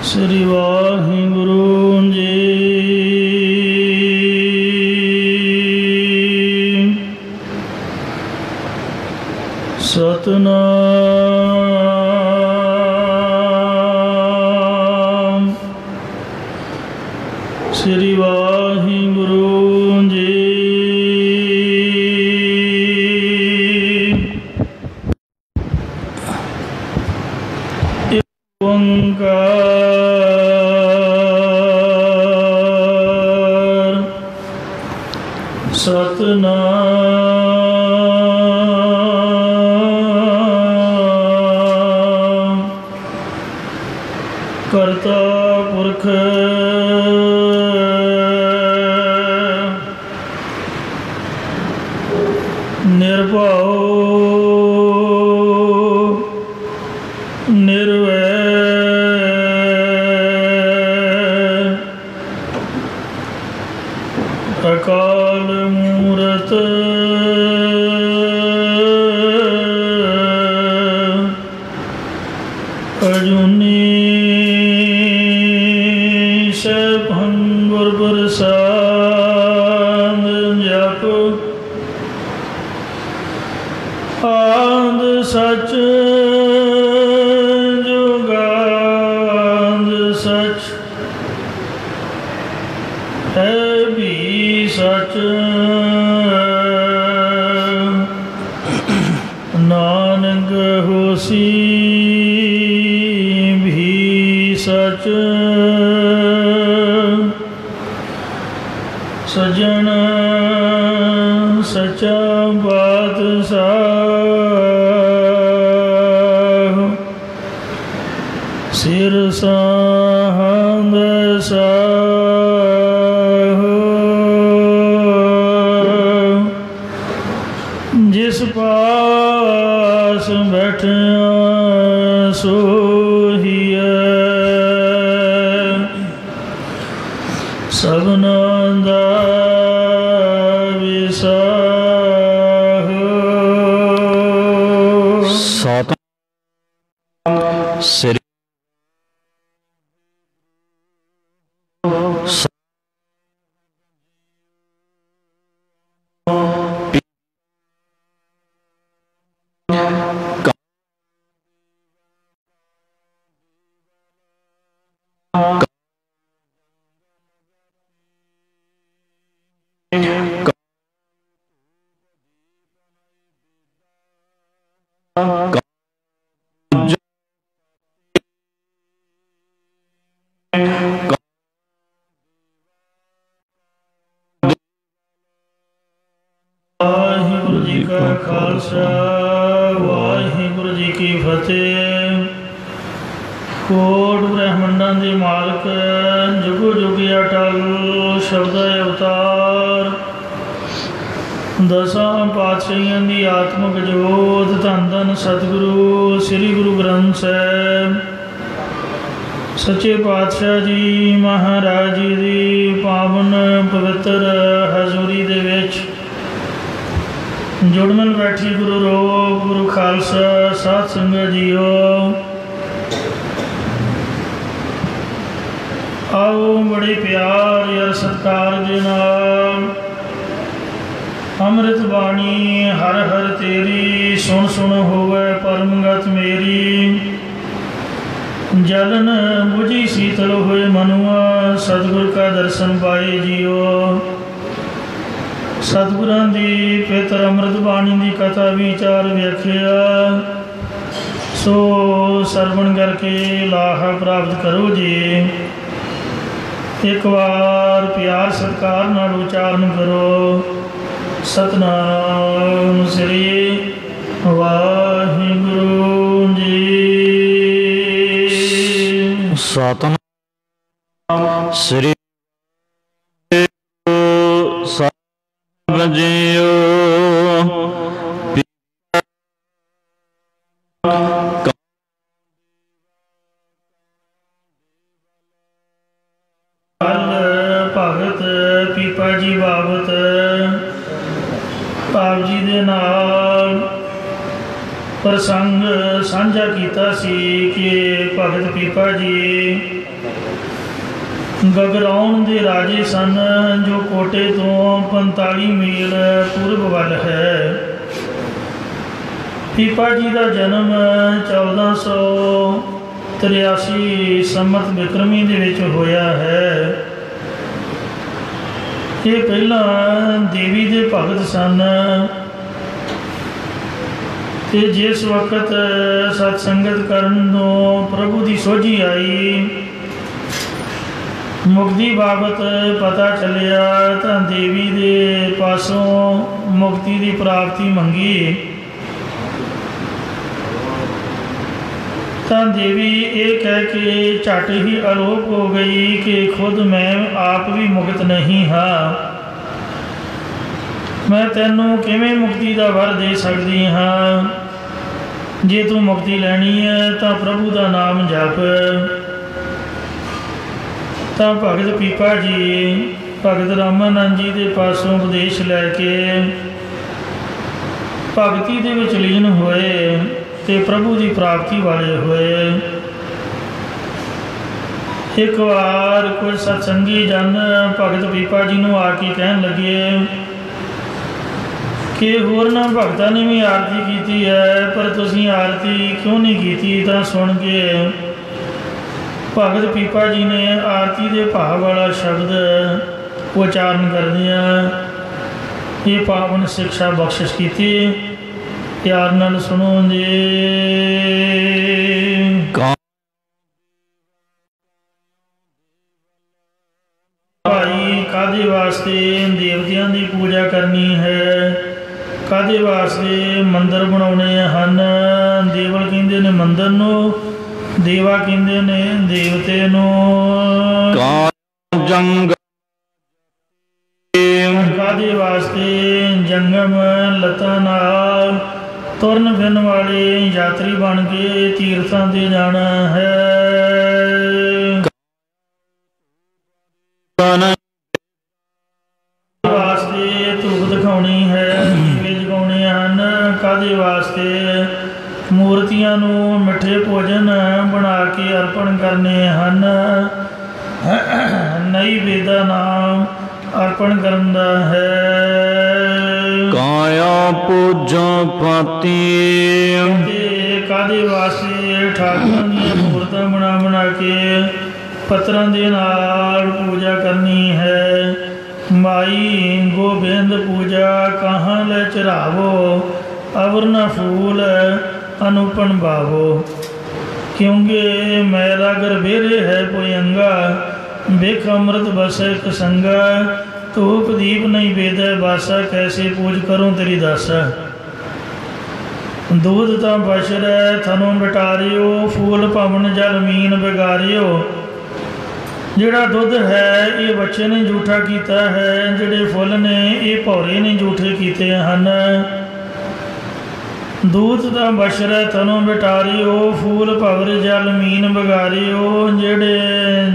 श्री वाहिगुरु जी। सतनाम श्री वाहिगुरु जी। ओंकार सतनाम करता पुरख निर्भव निर्वैर अकाल मूरत अजूनी सैभं गुर प्रसाद जप आद सच जुगाद सच है भी सच नानक होसी भी सच सजन सचा पातशाह सिर साहंद जिस पास बैठा सोहिए सबना दा विसाह। सतनाम श्री वाहिगुरु जी का खालसा वाहिगुरु जी की फतेह। कोट ब्रह्मंडां दे मालक जुगो जुगी अटल शब्द अवतार दसां पातशाहियां दी आत्मक जोत धन धन सतगुरु श्री गुरु ग्रंथ साहिब सच्चे पातशाह जी महाराज जी दी पावन पवित्र हजूरी दे विच जुड़मन बैठी गुरु रूप गुरु खालसा साध संगत जीओ। आओ बड़े प्यार यार सत्कार दे नाल अमृत बाणी हर हर तेरी सुन सुन होवे परमगत मेरी जलन बुझी शीतल होए मनुआ सतगुर का दर्शन पाए जियो। सतगुरां दी पवित्र अमृत बाणी की कथा विचार व्याख्या सो सरवण करके लाह प्राप्त करो जी। एक बार प्यार सत्कार नाल उच्चारण करो सतनाम श्री वाहिगुरु जी। सतनाम श्री जियो भगत पीपा जी बाबत आप जी दे नाल प्रसंग साझा कीता सी कि भगत पीपा जी गगराउन के राजे सन, जो कोटे तो 45 मील पूर्व वल है। पीपा जी का जन्म 1483 संमत विक्रमी दे विच होया है। ये पहला देवी दे भगत सन ते जिस वक्त सत्संगत करन तो प्रभु की सोझी आई, मुक्ति बाबत पता चलिया तो देवी दे पासों मुक्ति की प्राप्ति मंगी। तो देवी ये कह के झट ही आलोप हो गई कि खुद मैं आप भी मुक्त नहीं हाँ, मैं तेनों किवें मुक्ति का वर दे सकती हाँ। जे तू मुक्ति लैनी है तो प्रभु का नाम जप। तो भगत पीपा जी भगत रामानंद जी के पासों उपदेश लैके भगती दे विच लीन होए ते प्रभु की प्राप्ति वाले होए। एक बार कुछ सत्संगी जन भगत पीपा जी नूं आके कहन लगे कि होरना भगतां ने भी आरती की है, पर तुसीं आरती क्यों नहीं की। तो सुन के भगत पीपा जी ने आरती के भाव वाला शब्द उच्चारण करदियां ये पावन शिक्षा बख्शिश की। प्यार नाल सुनो जी। भाई कादे वास्ते देवतियां की पूजा करनी है, कादे वास्ते मंदिर बनाने हैं। देवल कहते ने मंदिर नूं, देवा कहते ने देवते नूं। कादे वास्ते जंगम लत्तां नाल तुरन फिरन वाले यात्री बन के तीर्थां ते जाना है। वास्ते धूप दिखानी है, दीवे जगाने हैं। कादे वास्ते मूर्तियां नूं मिठे भोजन बना के अर्पण करने हैं। नई वेदा नाम अर्पण करना है। काया पूजा पाती कादे वास्ते ठाकुरां दी मूर्तां बना के पत्थरां दे नाल पूजा करनी है। माई गोबिंद पूजा कहाँ ले चढ़ावो, अवर न फूल अनुपन बावो। क्योंकि मैला गर्भेरे है पोयंगा, बिख अमृत बसे कसंगा। धूप दीप नहीं बेद बासा, कैसे पूज करूँ तेरी दासा। दूध तां बशर थनों बटारियो, फूल पवन जल मीन बिगारियो। जिहड़ा दुध है ये बच्चे ने झूठा किया है, जिहड़े फुल ने ये भौरे ने झूठे किए हैं। दूध दा बशर थनों बिटारियो, फूल भवर जल मीन बिगारियो। जिहड़े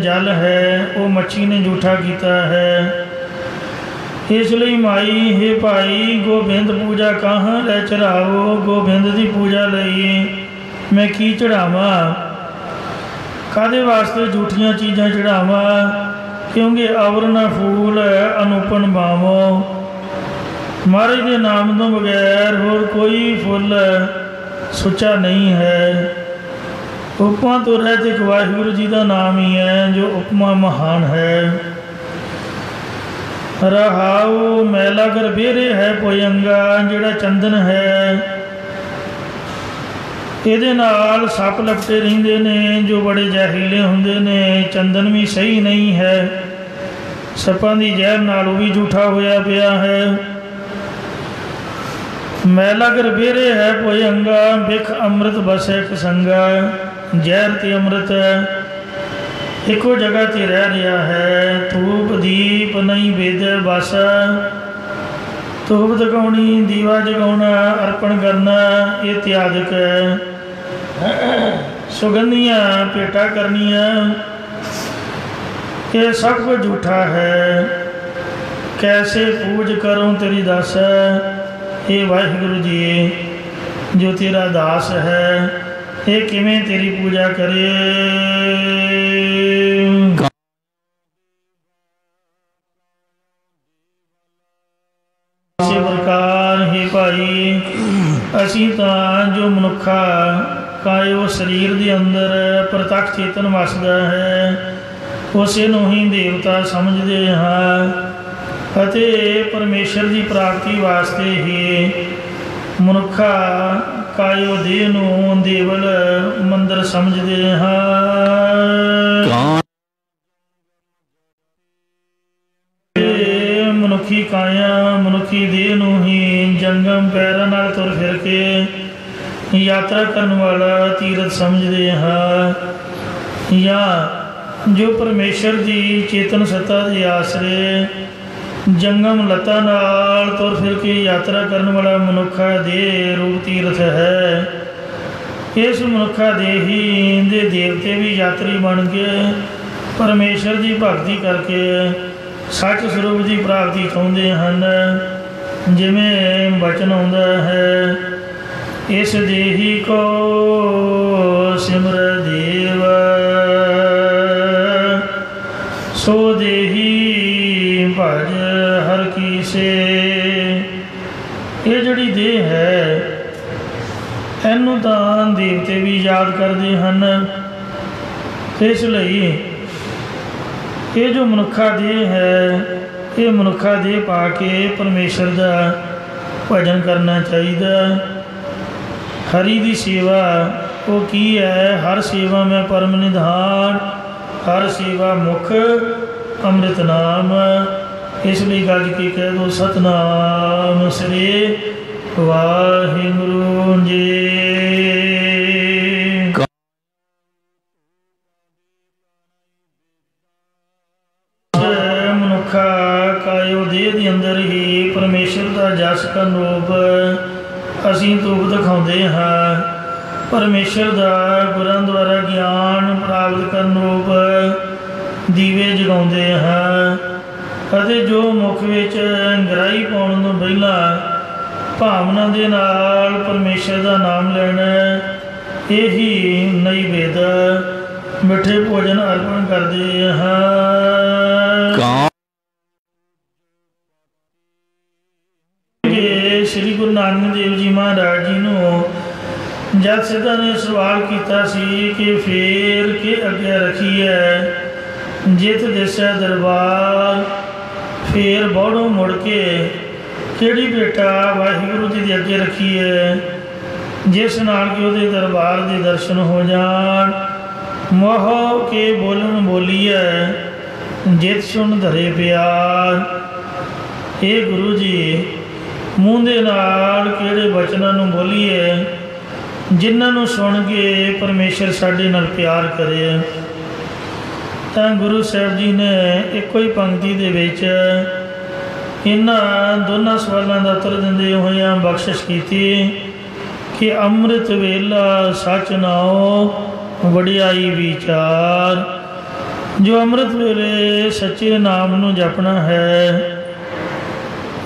जल है वो मच्छी ने झूठा किया है। इसलिए माई हे भाई गोबिंद पूजा कहाँ ले चढ़ावो। गोबिंद की पूजा लई मैं की चढ़ावा, कादे वास्ते झूठियां चीज़ां चढ़ावा। क्योंकि आवरना फूल अनुपन बावो। महाराज के नाम तो बगैर होर कोई फुल सुच्चा नहीं है। उपमा तो रहत एक वाहिगुरु जी का नाम ही है, जो उपमा महान है। रहाऊ मैला गर्भेरे है पोयंगा, जिहड़ा चंदन है ਇਹਦੇ ਨਾਲ सप लपटे ਰਹਿੰਦੇ ने, जो बड़े जहरीले होंदे ने। चंदन भी सही नहीं है, सपां दी जहर नाल भी झूठा होया पिया है। मैला गर्भेरे है पोयंगा, बिख अमृत बसे कसंगा। जहर ते अमृत एको जगह ते रह रहा है। धूप दीप नहीं बेद बासा। धूप दिखानी, दीवा जगाना, अर्पण करना ये त्याजक है। सुगंधियाँ भेटा करनिया ये सब कुछ झूठा है। कैसे पूज करूँ तेरी दस। हे वाहिगुरु जी जो तेरा दास है, ये किवें तेरी पूजा करे। इस प्रकार हे भाई, असीं तां जो मनुखा कायो शरीर के अंदर प्रतੱਖ चेतन वसदा है, उसे नूं ही देवता समझते हाँ, ਅਤੇ परमेश्वर की प्राप्ति वास्ते ही मनुखा कायो देह नूं देवल मंदिर समझते हाँ। मनुखी काया मनुखी देह नूं ही जंगम पैरों नाल तुर फिर के यात्रा करने वाला तीरथ समझते हाँ, या जो परमेश्वर की चेतन सत्ता के आसरे जंगम लत्ता नाल तुर फिर के यात्रा करने वाला मनुखा देह रूप तीर्थ है। इस मनुखा देह ही दे देवते भी यात्री बन के परमेश्वर की भगती करके सच स्वरूप की प्राप्ति चाहते हैं। जिमें बचन आउंदा है, इस देही को सिमर देव सो देही भज हर की से। ये जड़ी देह है, इनू तां देवते भी याद करते हैं। इसलिए ये जो मनुखा देह है, ये मनुखा देह पा के परमेश्वर का भजन करना चाहिए। हरि की सेवा वो की है, हर सेवा में परम निधान, हर सेवा मुख अमृत नाम। इसलिए गज के कह दो सतनाम श्री वाहिगुरु जी। मनुखा कायो देह के अंदर ही परमेश्वर का जस का रूप असीं धूप दिखाते हाँ। परमेश्वर का गुरां द्वारा ज्ञान प्राप्त करन रूप दीवे जगाते हैं। ਅਤੇ ਜੋ ਮੁਖ ਵਿੱਚ ਗਰਾਹੀ ਪਾਉਣ ਤੋਂ ਪਹਿਲਾਂ ਭਾਵਨਾ ਦੇ ਨਾਲ ਪਰਮੇਸ਼ਰ ਦਾ ਨਾਮ ਲੈਣਾ, ਇਹੀ ਨੈਵੇਦ ਮਿੱਠੇ ਭੋਜਨ ਅਰਪਣ ਕਰਦੇ ਹਾਂ। श्री गुरु नानक देव जी महाराज जी ਨੂੰ जब सिद्धा ने सवाल किया कि फेर के अगे रखीए जित दिशा दरबार, फिर बौड़ों मुड़ के किहड़ी बेटा वाहिगुरु जी के अगे रखीए जिस नाल कि उहदे दरबार के दर्शन हो जान। मोह के बोलन बोलीए जित सुन धरे प्यार। हे गुरु जी, मूँह दे नाल किहड़े बचनां नूं बोलीए जिन्हां नूं सुन के परमेश्वर साडे नाल प्यार करे। तां गुरु साहब जी ने इक्को ही पंक्ति दे विच इन्हां दोनों सवालों का उत्तर दिंदे होइआं बख्शिश कीती कि अमृत वेला सच नाओ वडियाई विचार। जो अमृत वेले सच्चे नाम नूं जपना है,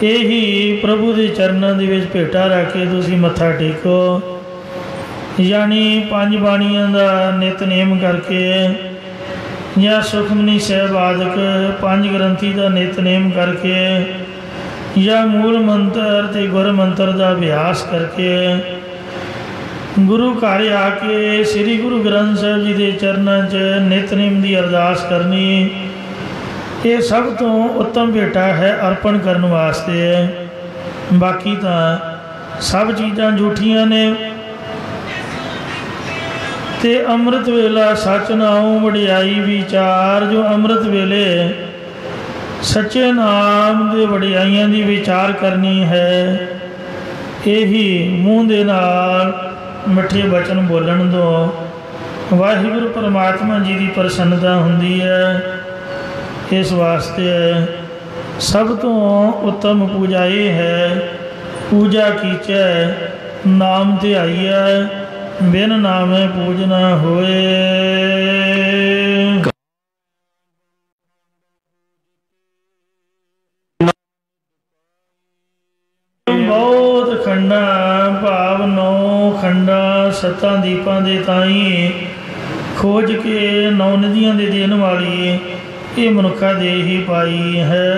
यही प्रभु के चरणों के विच भेटा रख के तुसीं मत्था टेको, यानी पंज बाणियां का नितनेम करके या सुखमनी साहब आदक पंज ग्रंथी का नितनेम करके या मूल मंत्र ते गुर मंत्र का अभ्यास करके गुरु घर आके श्री गुरु ग्रंथ साहब जी के चरणों च नितनेम की अरदास करनी, ये सब तो उत्तम भेटा है अर्पण करने वास्ते। बाकी तो सब चीज़ां झूठियां ने। ते अमृत वेला सच नाओ वडियाई विचार। जो अमृत वेले सच्चे नाम के वडियाइयां की विचार करनी है, यही मूँह दे नाल मिठे बचन बोलन दो वाहिगुरु परमात्मा जी की प्रसन्नता हुंदी है। इस वास्ते सब तो उत्तम पूजा ये है, पूजा कीचै नाम ध्याईऐ बिन नामे पूजना होए। बहुत खंडा भाव नौ खंडा सत्तां दीपां दे ताई खोज के 9 नदियां दे देन वाली ये मनुखा दे ही पाई है।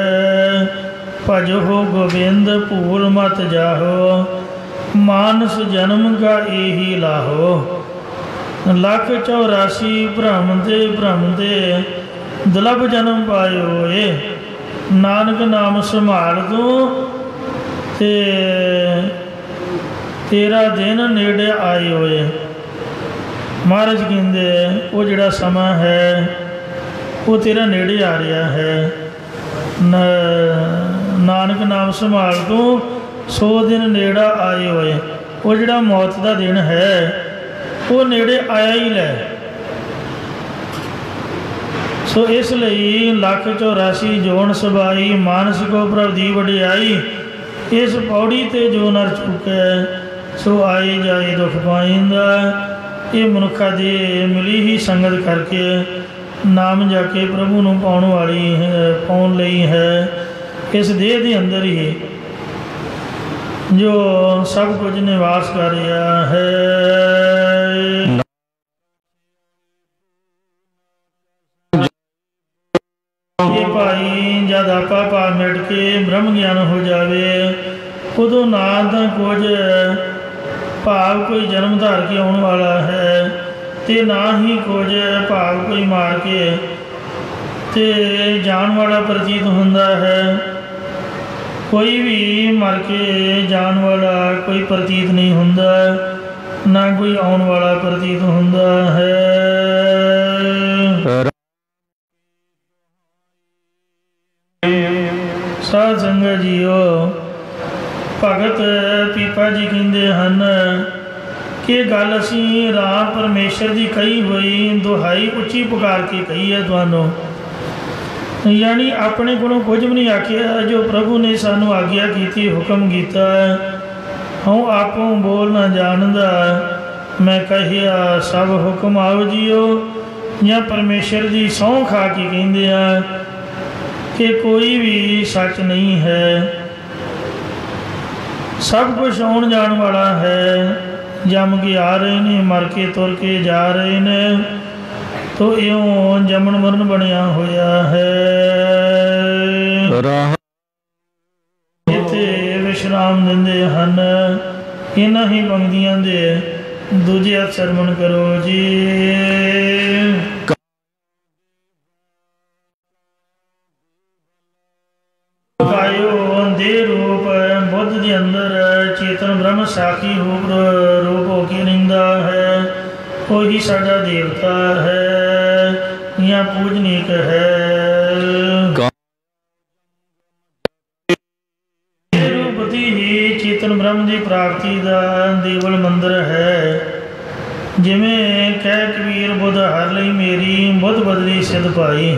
भजो गोबिंद भूल मत जाहो, मानस जन्म का यही लाहो। 184 भ्रम दे दुलभ जन्म पायो ए, नानक नाम संभाल तू ते तेरा दिन नेड़े आए होए। महाराज कहते वो जिहड़ा समा है वो तेरा नेड़े आ रहा है। नानक नाम संभाल तू 100 दिन नेड़ा आए होए। वो जिहड़ा मौत का दिन है वो नेड़े आया ही लै। सो इसलिए 184 जोन सबाई, मानस को प्रभ दी वडियाई। इस पौड़ी ते जो नर चुकै सो आए जाए दुख पाइंदा। ये मनुखा दे मिली ही संगत करके नाम जाके प्रभु नूं पाउण वाली है, पाउण लई है। इस देह के अंदर ही जो सब कुछ निवास कर रहा है। ये भाई जद आपा पा मिट के ब्रह्म ज्ञान हो जावे उदों ना तो कुछ भाव कोई जन्म धार के आने वाला है ते ना ही कुछ भाव कोई मार के ते जान वाला प्रतीत होंदा है। कोई भी मर के जान वाला कोई प्रतीत नहीं होंदा, ना कोई आने वाला प्रतीत होंदा है। साध संगत जीओ, भगत पीपा जी कहते हैं कि गल असी राम परमेश्वर की कही हुई दुहाई उच्ची पुकार के कही है तुहानू, यानी अपने कोलों कुछ भी नहीं आखिया। जो प्रभु ने सानू आग्या की हुक्म किया, हूँ आपों बोल ना जानदा मैं कहिया सब हुक्म आओ जियो। या परमेश्वर की सौं खा के कहते हैं कि कोई भी सच नहीं है, सब कुछ आउण जान वाला है। जम के आ रहे ने, मर के तुर के जा रहे ने, तो इउं जमन मरण बनया होया है। इत्थे विश्राम दिंदे हन। इन्हां ही पंक्तियां दे दूजे अर्थ सरवण करो जी। दे रूप बुद्ध के अंदर चेतन ब्रह्म साखी रूप होके रहिंदा है। वही साडा देवता है या पूजनीक है। रूपति ही चेतन ब्रह्म की प्राप्ति का देवल मंदिर है। जिमें कह कबीर बुद्ध हर लई मेरी बुद्ध बदली सिद्ध पाई।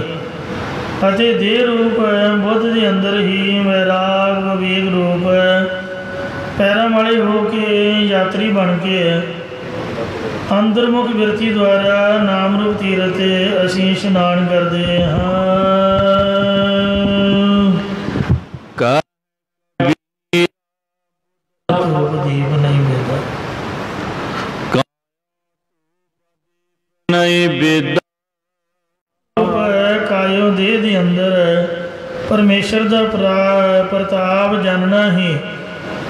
अते देह रूप बुद्ध के अंदर ही वैराग विवेक रूप पैरों वाले होके यात्री बन के अंतर्मुख बिरती द्वारा नाम रूप तीरथ असीं इशनान करते हैं। कायो देह के अंदर परमेश्वर का प्रताप जानना ही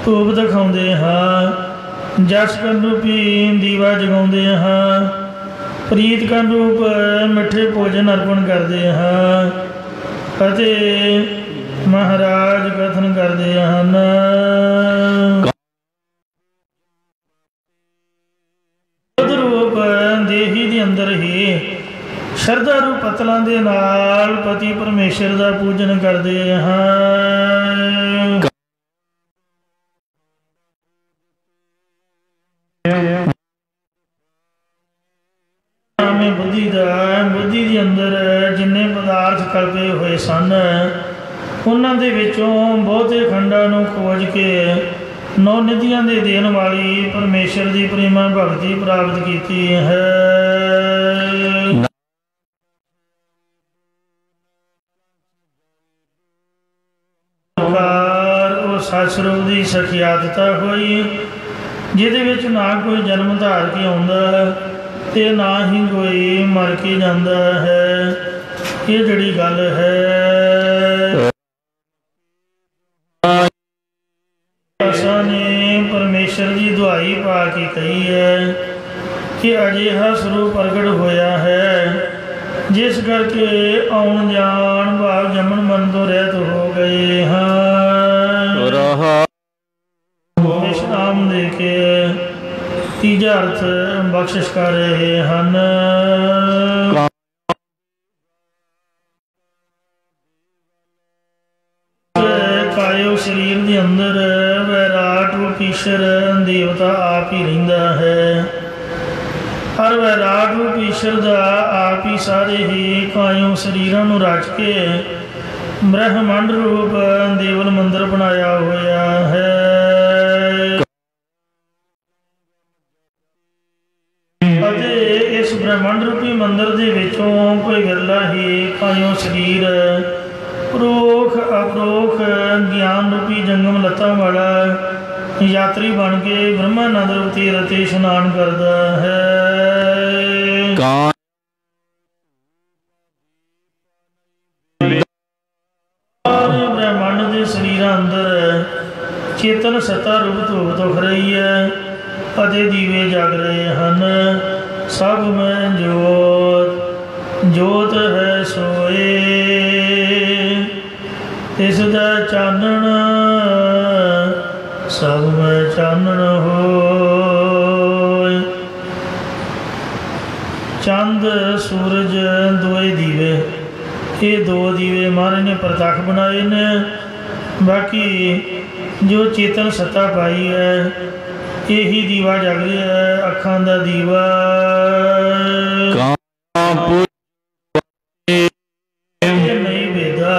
धूप दिखाते हाँ। जस कर रूपी दीवा जगाते हाँ। प्रीत कर रूप मिठे भोजन अर्पण करते हाँ। अते महाराज कथन करते हैं। रूप देही के अंदर ही श्रद्धा रूप पतलों के नाल पति परमेश्वर का पूजन करते हैं। बुद्धि के अंदर जिन्ने पदार्थ कल्पे हुए सन उन्होंने विचों बहुते खंडा नूं खोज के 9 निधियां दे देन वाली परमेश्वर की प्रेमा भगति प्राप्त की है। सच रूप की सखियातता हुई ਜਿਹਦੇ ਵਿੱਚ ਨਾ ਕੋਈ ਜਨਮ ਧਾਰ ਕੇ ਆਉਂਦਾ ਅਤੇ ਨਾ ਹੀ ਕੋਈ ਮਰ ਕੇ ਜਾਂਦਾ ਹੈ। ਇਹ ਜਿਹੜੀ ਗੱਲ ਹੈ ਆਸਾ ਨੇ ਪਰਮੇਸ਼ਰ ਦੀ ਦੁਹਾਈ ਪਾ ਕੇ ਕਹੀ ਹੈ ਕਿ ਅਜਿਹਾ ਸਰੂਪ ਪ੍ਰਗਟ ਹੋਇਆ ਹੈ ਜਿਸ ਕਰਕੇ ਆਉਣ ਜਾਣ ਭਾਵ ਜੰਮਣ ਮਰਨ ਤੋਂ ਰਹਿਤ ਹੋ ਗਏ ਹਨ। ਵਿਸ਼ਰਾਮ ਦੇ ਕੇ ਤੀਜਾ ਅਰਥ ਬਖਸ਼ਿਸ਼ ਕਰ ਰਹੇ ਹਨ। ਕਾਇਓ ਸਰੀਰ ਦੇ ਅੰਦਰ ਵੈਰਾਟ ਰੂਪ ਈਸ਼ਰ ਦੇਵਤਾ ਆਪ ਹੀ ਰਹਿੰਦਾ ਹੈ। ਹਰ ਵੈਰਾਟ ਰੂਪ ਈਸ਼ਰ ਦਾ ਆਪ ਹੀ ਸਾਰੇ ਹੀ ਕਾਇਓ ਸਰੀਰਾਂ ਨੂੰ ਰਚ ਕੇ ਬ੍ਰਹਮੰਡ ਰੂਪ ਦੇਵਲ ਮੰਦਰ ਬਣਾਇਆ ਹੋਇਆ ਹੈ। ਅਤੇ ਇਸ ਬ੍ਰਹਮੰਡ ਰੂਪੀ ਮੰਦਰ ਦੇ ਵਿੱਚੋਂ ਕੋਈ ਵਿਰਲਾ ਹੀ ਕਾਇਓ ਸਰੀਰ ਪ੍ਰੋਖ ਅਪਰੋਖ ਗਿਆਨ ਰੂਪੀ ਜੰਗਮ ਲੱਤਾਂ ਵਾਲਾ ਯਾਤਰੀ ਬਣ ਕੇ ਬ੍ਰਹਮਾਨੰਦ ਰੂਪ ਤੀਰਥ ਤੇ ਇਸ਼ਨਾਨ ਕਰਦਾ ਹੈ। ਬ੍ਰਹਮੰਡ ਦੇ ਸਰੀਰਾਂ ਅੰਦਰ ਚੇਤਨ ਸੱਤਾ ਰੂਪ ਧੂਪ ਦਿਖ ਰਹੀ ਹੈ ਅਤੇ ਦੀਵੇ ਜਗ ਰਹੇ ਹਨ। ਸਭ ਮੈਂ ਜੋਤ ਜੋਤ ਹੈ ਸੋਏ, ਤਿਸ ਦਾ ਚਾਨਣ ਸਭ ਮੈਂ ਚਾਨਣ ਹੋਏ। ਚੰਦ ਸੂਰਜ ਦੋਏ ਦੀਵੇ, ਇਹ ਦੋ ਦੀਵੇ ਮਹਾਰਾਜ ਨੇ ਪ੍ਰਤੱਖ ਬਣਾਏ ਨੇ। ਬਾਕੀ ਜੋ ਚੇਤਨ ਸੱਤਾ ਪਾਈ ਹੈ ਇਹੀ ਦੀਵਾ ਜਗ ਰਿਹਾ ਹੈ, ਅੱਖਾਂ ਦਾ ਦੀਵਾ। ਇਹ ਨਹੀਂ ਵੇਦਾ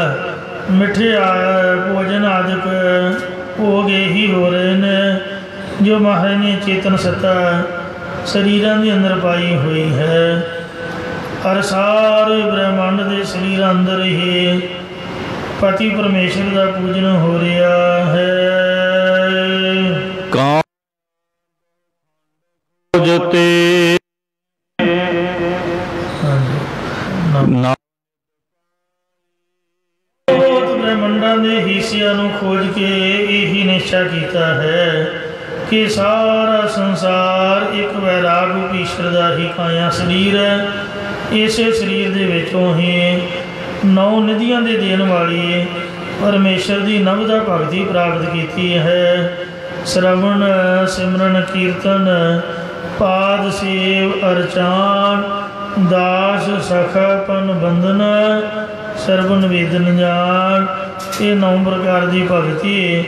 ਮਿੱਠੇ ਭੋਜਨ ਆਦਿਕ ਭੋਗ ਇਹੀ ਹੋ ਰਹੇ ਨੇ ਜੋ ਮਹਾਰਾਜ ਨੇ ਚੇਤਨ ਸੱਤਾ ਸਰੀਰਾਂ ਦੇ ਅੰਦਰ ਪਾਈ ਹੋਈ ਹੈ। ਹਰ ਸਾਰੇ ਬ੍ਰਹਮੰਡ ਦੇ ਸਰੀਰਾਂ ਅੰਦਰ ਹੀ ਪਤੀ ਪਰਮੇਸ਼ਰ ਦਾ ਪੂਜਨ ਹੋ ਰਿਹਾ ਹੈ। ਬ੍ਰਹਮੰਡਾਂ ਦੇ ਹਿੱਸਿਆਂ ਨੂੰ ਖੋਜ ਕੇ ਇਹੀ ਨਿਸ਼ਚਾ ਕੀਤਾ ਹੈ ਕਿ ਸਾਰਾ ਸੰਸਾਰ ਇੱਕ ਵੈਰਾਗ ਰੂਪ ਈਸ਼ਵਰ ਦਾ ਹੀ ਕਾਇਆ ਸਰੀਰ ਹੈ। ਇਸੇ ਸਰੀਰ ਦੇ ਵਿੱਚੋਂ ਹੀ 9 ਨਿਧੀਆਂ ਦੇ ਦੇਣ ਵਾਲੀ ਪਰਮੇਸ਼ਰ ਦੀ ਨਵਦਾ ਭਗਤੀ ਪ੍ਰਾਪਤ ਕੀਤੀ ਹੈ। ਸ਼ਰਵਣ ਸਿਮਰਨ ਕੀਰਤਨ ਪਾਦ ਸੇਵ ਅਰਚਾਨ ਦਾਸ ਸਖਾਪਨ ਬੰਧਨ ਸਰਬ ਨਿਵੇਦਨ ਜਾਣ। ਇਹ 9 ਪ੍ਰਕਾਰ ਦੀ ਭਗਤੀ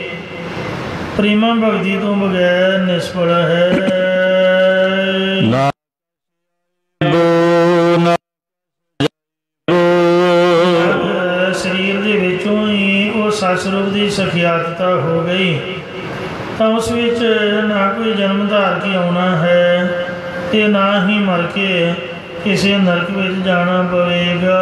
ਪ੍ਰੇਮਾ ਭਗਤੀ ਤੋਂ ਬਗੈਰ ਨਿਸਫਲ ਹੈ। ਸਰੀਰ ਦੇ ਵਿੱਚੋਂ ਹੀ ਉਹ ਸਤ ਸਰੂਪ ਦੀ ਸਖਿਆਤਤਾ ਹੋ ਗਈ ਤਾਂ ਉਸ ਵਿੱਚ ਨਾ ਕੋਈ ਜਨਮ ਧਾਰ ਕੇ ਆਉਣਾ ਹੈ ਅਤੇ ਨਾ ਹੀ ਮਰ ਕੇ ਕਿਸੇ ਨਰਕ ਵਿੱਚ ਜਾਣਾ ਪਵੇਗਾ।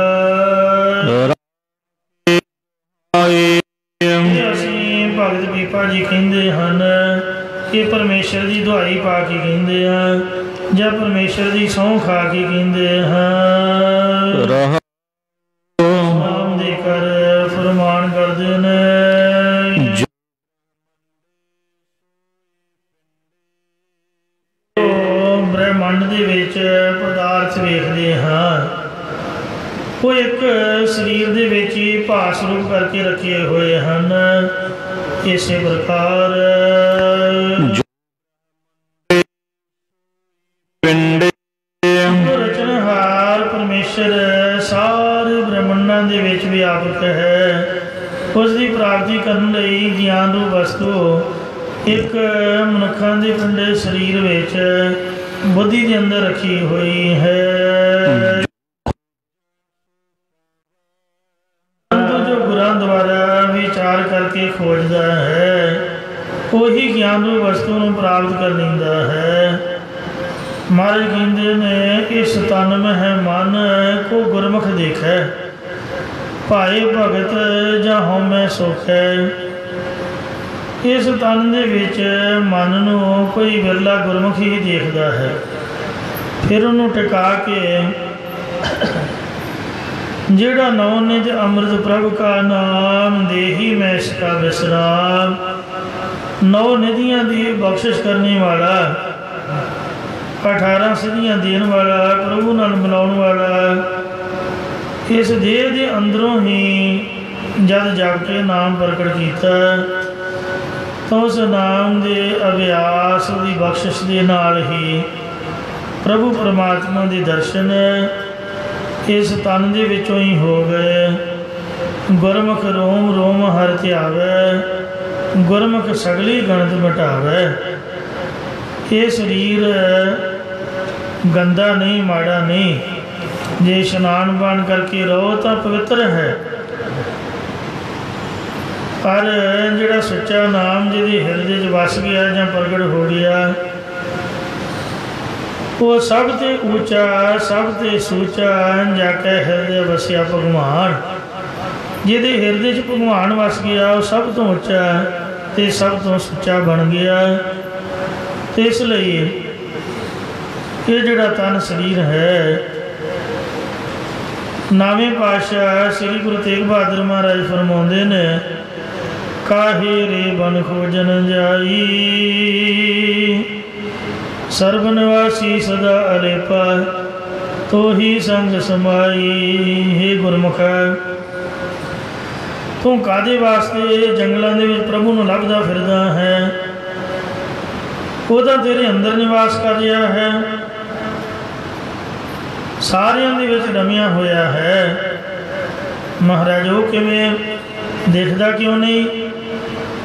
ਅਸੀਂ ਭਗਤ ਪੀਪਾ ਜੀ ਕਹਿੰਦੇ ਹਨ ਕਿ ਪਰਮੇਸ਼ਰ ਦੀ ਦੁਹਾਈ ਪਾ ਕੇ ਕਹਿੰਦੇ ਆ ਜਾਂ ਪਰਮੇਸ਼ਰ ਦੀ ਸਹੁੰ ਖਾ ਕੇ ਕਹਿੰਦੇ ਹਾਂ। ਨਾਮ ਦੇ ਕਰ ਫਰਮਾਨ ਕਰਦੇ ਨੇ। ਬ੍ਰਹਮੰਡ ਦੇ ਵਿੱਚ ਪਦਾਰਥ ਵੇਖਦੇ ਹਾਂ ਉਹ ਇੱਕ ਸਰੀਰ ਦੇ ਵਿੱਚ ਹੀ ਭਾਵ ਸਰੂਪ ਕਰਕੇ ਰੱਖੇ ਹੋਏ ਹਨ। ਇਸੇ ਪ੍ਰਕਾਰ ਰਚਨਹਾਰ ਪਰਮੇਸ਼ਰ ਸਾਰੇ ਬ੍ਰਹਮੰਡਾਂ ਦੇ ਵਿੱਚ ਵਿਆਪਕ ਹੈ। ਉਸ ਦੀ ਪ੍ਰਾਪਤੀ ਕਰਨ ਲਈ ਗਿਆਨ ਰੂਪ ਵਸਤੂ ਇੱਕ ਮਨੁੱਖਾਂ ਦੇ ਪਿੰਡੇ ਸਰੀਰ ਵਿੱਚ ਬੁੱਧੀ ਦੇ ਅੰਦਰ ਰੱਖੀ ਹੋਈ ਹੈ। ਜੋ ਗੁਰਾਂ ਦੁਆਰਾ ਵਿਚਾਰ ਕਰਕੇ ਖੋਜਦਾ ਹੈ ਉਹੀ ਗਿਆਨ ਰੂਪ ਵਸਤੂ ਨੂੰ ਪ੍ਰਾਪਤ ਕਰ ਲੈਂਦਾ ਹੈ। ਮਹਾਰਾਜ ਕਹਿੰਦੇ ਨੇ ਇਸ ਤਨ ਮਹਿ ਮਨ ਕੋ ਗੁਰਮੁਖ ਦੇਖੈ ਭਾਏ ਭਗਤ ਜਾਂ ਹਉਮੈ ਸੁਖੈ। इस तन दे विच मन नूं कोई विरला गुरमुख ही देखदा है। फिर उन्होंने टिका के जेड़ा नौ-निज अमृत प्रभु का नाम देही मैं इसका विश्राम, नौ निधियां दी बख्शिश करने वाला, 18 सिद्धियां देने वाला, प्रभु नाल मिलाने वाला, इस देह के अंदरों ही जद जग के नाम प्रकट किया तो उस नाम के अभ्यास की बख्शिश के नाल ही प्रभु परमात्मा के दर्शन इस तन के विचों ही हो गए। गुरमुख रोम रोम हर ध्यावै, गुरमुख सगली गणत मिटावै। ये शरीर गंदा नहीं, माड़ा नहीं, जे इशनान पान करके रहो तो पवित्र है। पर जिहड़ा सच्चा नाम जिहदे हिरदे च वस गया जां प्रगट हो गया, वो सब ते ऊंचा सब ते सूचा जाके हिरदे वसिया भगवान। जिहदे हिरदे च भगवान वस गया वो सब तो ऊंचा ते सब तो सुच्चा बन गया। तो इसलिए ये जिहड़ा तन शरीर है, नावें पातशाह श्री गुरु तेग बहादुर महाराज फरमाउंदे ने, काहे रे बन खोजन जाई, सर्वनिवासी सदा अलेपा, तो ही संग समाई। हे गुरमुख, तू कादे वास्ते जंगलों के प्रभु नूं लभदा फिरदा है? वो तो तेरे अंदर निवास कर रहा है, सारियां दे विच रमिया होया है। महाराज वो किवें देखदा क्यों नहीं?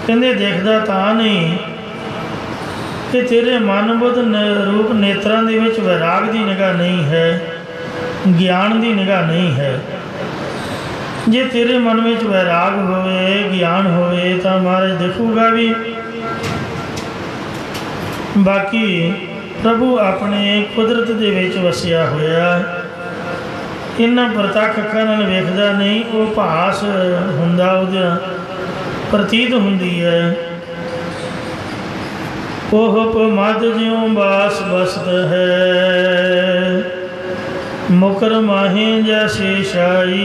कहंदे देखदा तां नहीं कि तेरे मन बुद्ध रूप नेत्रां दे विच वैराग की निगाह नहीं है, ज्ञान की निगाह नहीं है। जे तेरे मन में वैराग होवे, ज्ञान होवे तो महाराज देखूगा भी। बाकी प्रभु अपने कुदरत दे विच वसिया होया, इन्हां प्रतੱਖ ਅੱਖਾਂ नाल वेखदा नहीं, वो भास हुंदा, उहदा प्रतीत हुंदी है। ओह मद ज्यों बास बसत है, मुकर माहे जैसे शाई।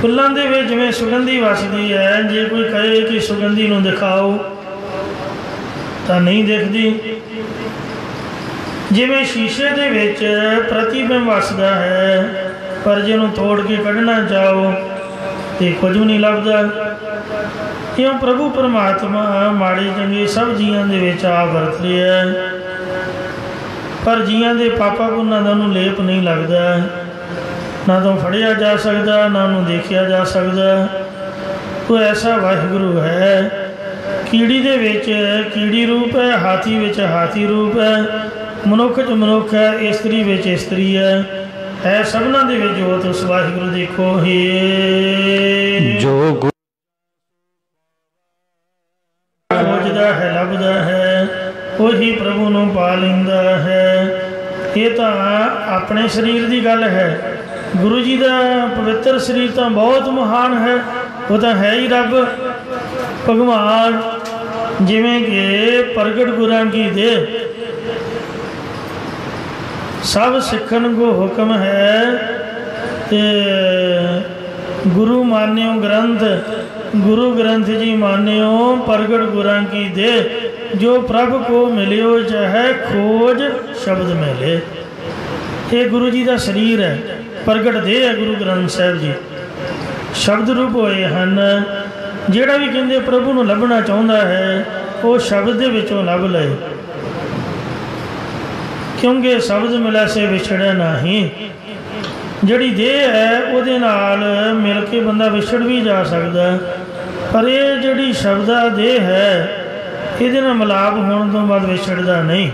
फुल्लां दे विच जिवें सुगंधी वसदी है, जे कोई कहे कि सुगंधी नूं दिखाओ तो नहीं दिखदी। जिवें शीशे दे विच प्रतिबिंब वसदा है, पर जिन्हों तोड़ के कढ़ना चाहो तो कुछ भी नहीं लभदा। क्यों प्रभु परमात्मा माड़े चंगे सब जियां दे विच आ वरत रहा है, पर जियां दे पापा पुन्नां दा उहनूं लेप नहीं लगदा। ना तो फड़िया जा सकता, ना उन्होंने देखा जा सकता। तो ऐसा वाहिगुरु है। कीड़ी दे विच कीड़ी रूप है, हाथी विच हाथी रूप है, मनुख च मनुख है, इस्तरी विच इस्तरी है सबना दे विच जोत उस वाहिगुरु देखो हे जो खोजदा है लभदा है, वही प्रभु नूं पा लैंदा है। ये तो अपने शरीर की गल है। गुरु जी का पवित्र शरीर तो बहुत महान है, वो तो है ही रब भगवान। जिमें कि प्रगट गुरां की दे सब सिखन को हुक्म है, ते गुरु मान्यो ग्रंथ, गुरु ग्रंथ जी मान्यो प्रगट गुरां की दे। जो प्रभु को मिलियो चाहे खोज शब्द मिले। ये गुरु जी का शरीर है, प्रगट दे है गुरु ग्रंथ साहिब जी, शब्द रूप होए हैं। जिहड़ा भी कहते प्रभु नूं लभना चाहुंदा है वो शब्द दे विचों लभ लए, क्योंकि शब्द मिला से विछड़े नहीं। जिहड़ी देह है उहदे नाल मिल के बंदा विछड़ भी जा सकदा, पर ये जिहड़ी शब्दा देह है इहदे नाल मिलाप होने तो बाद विछड़दा नहीं।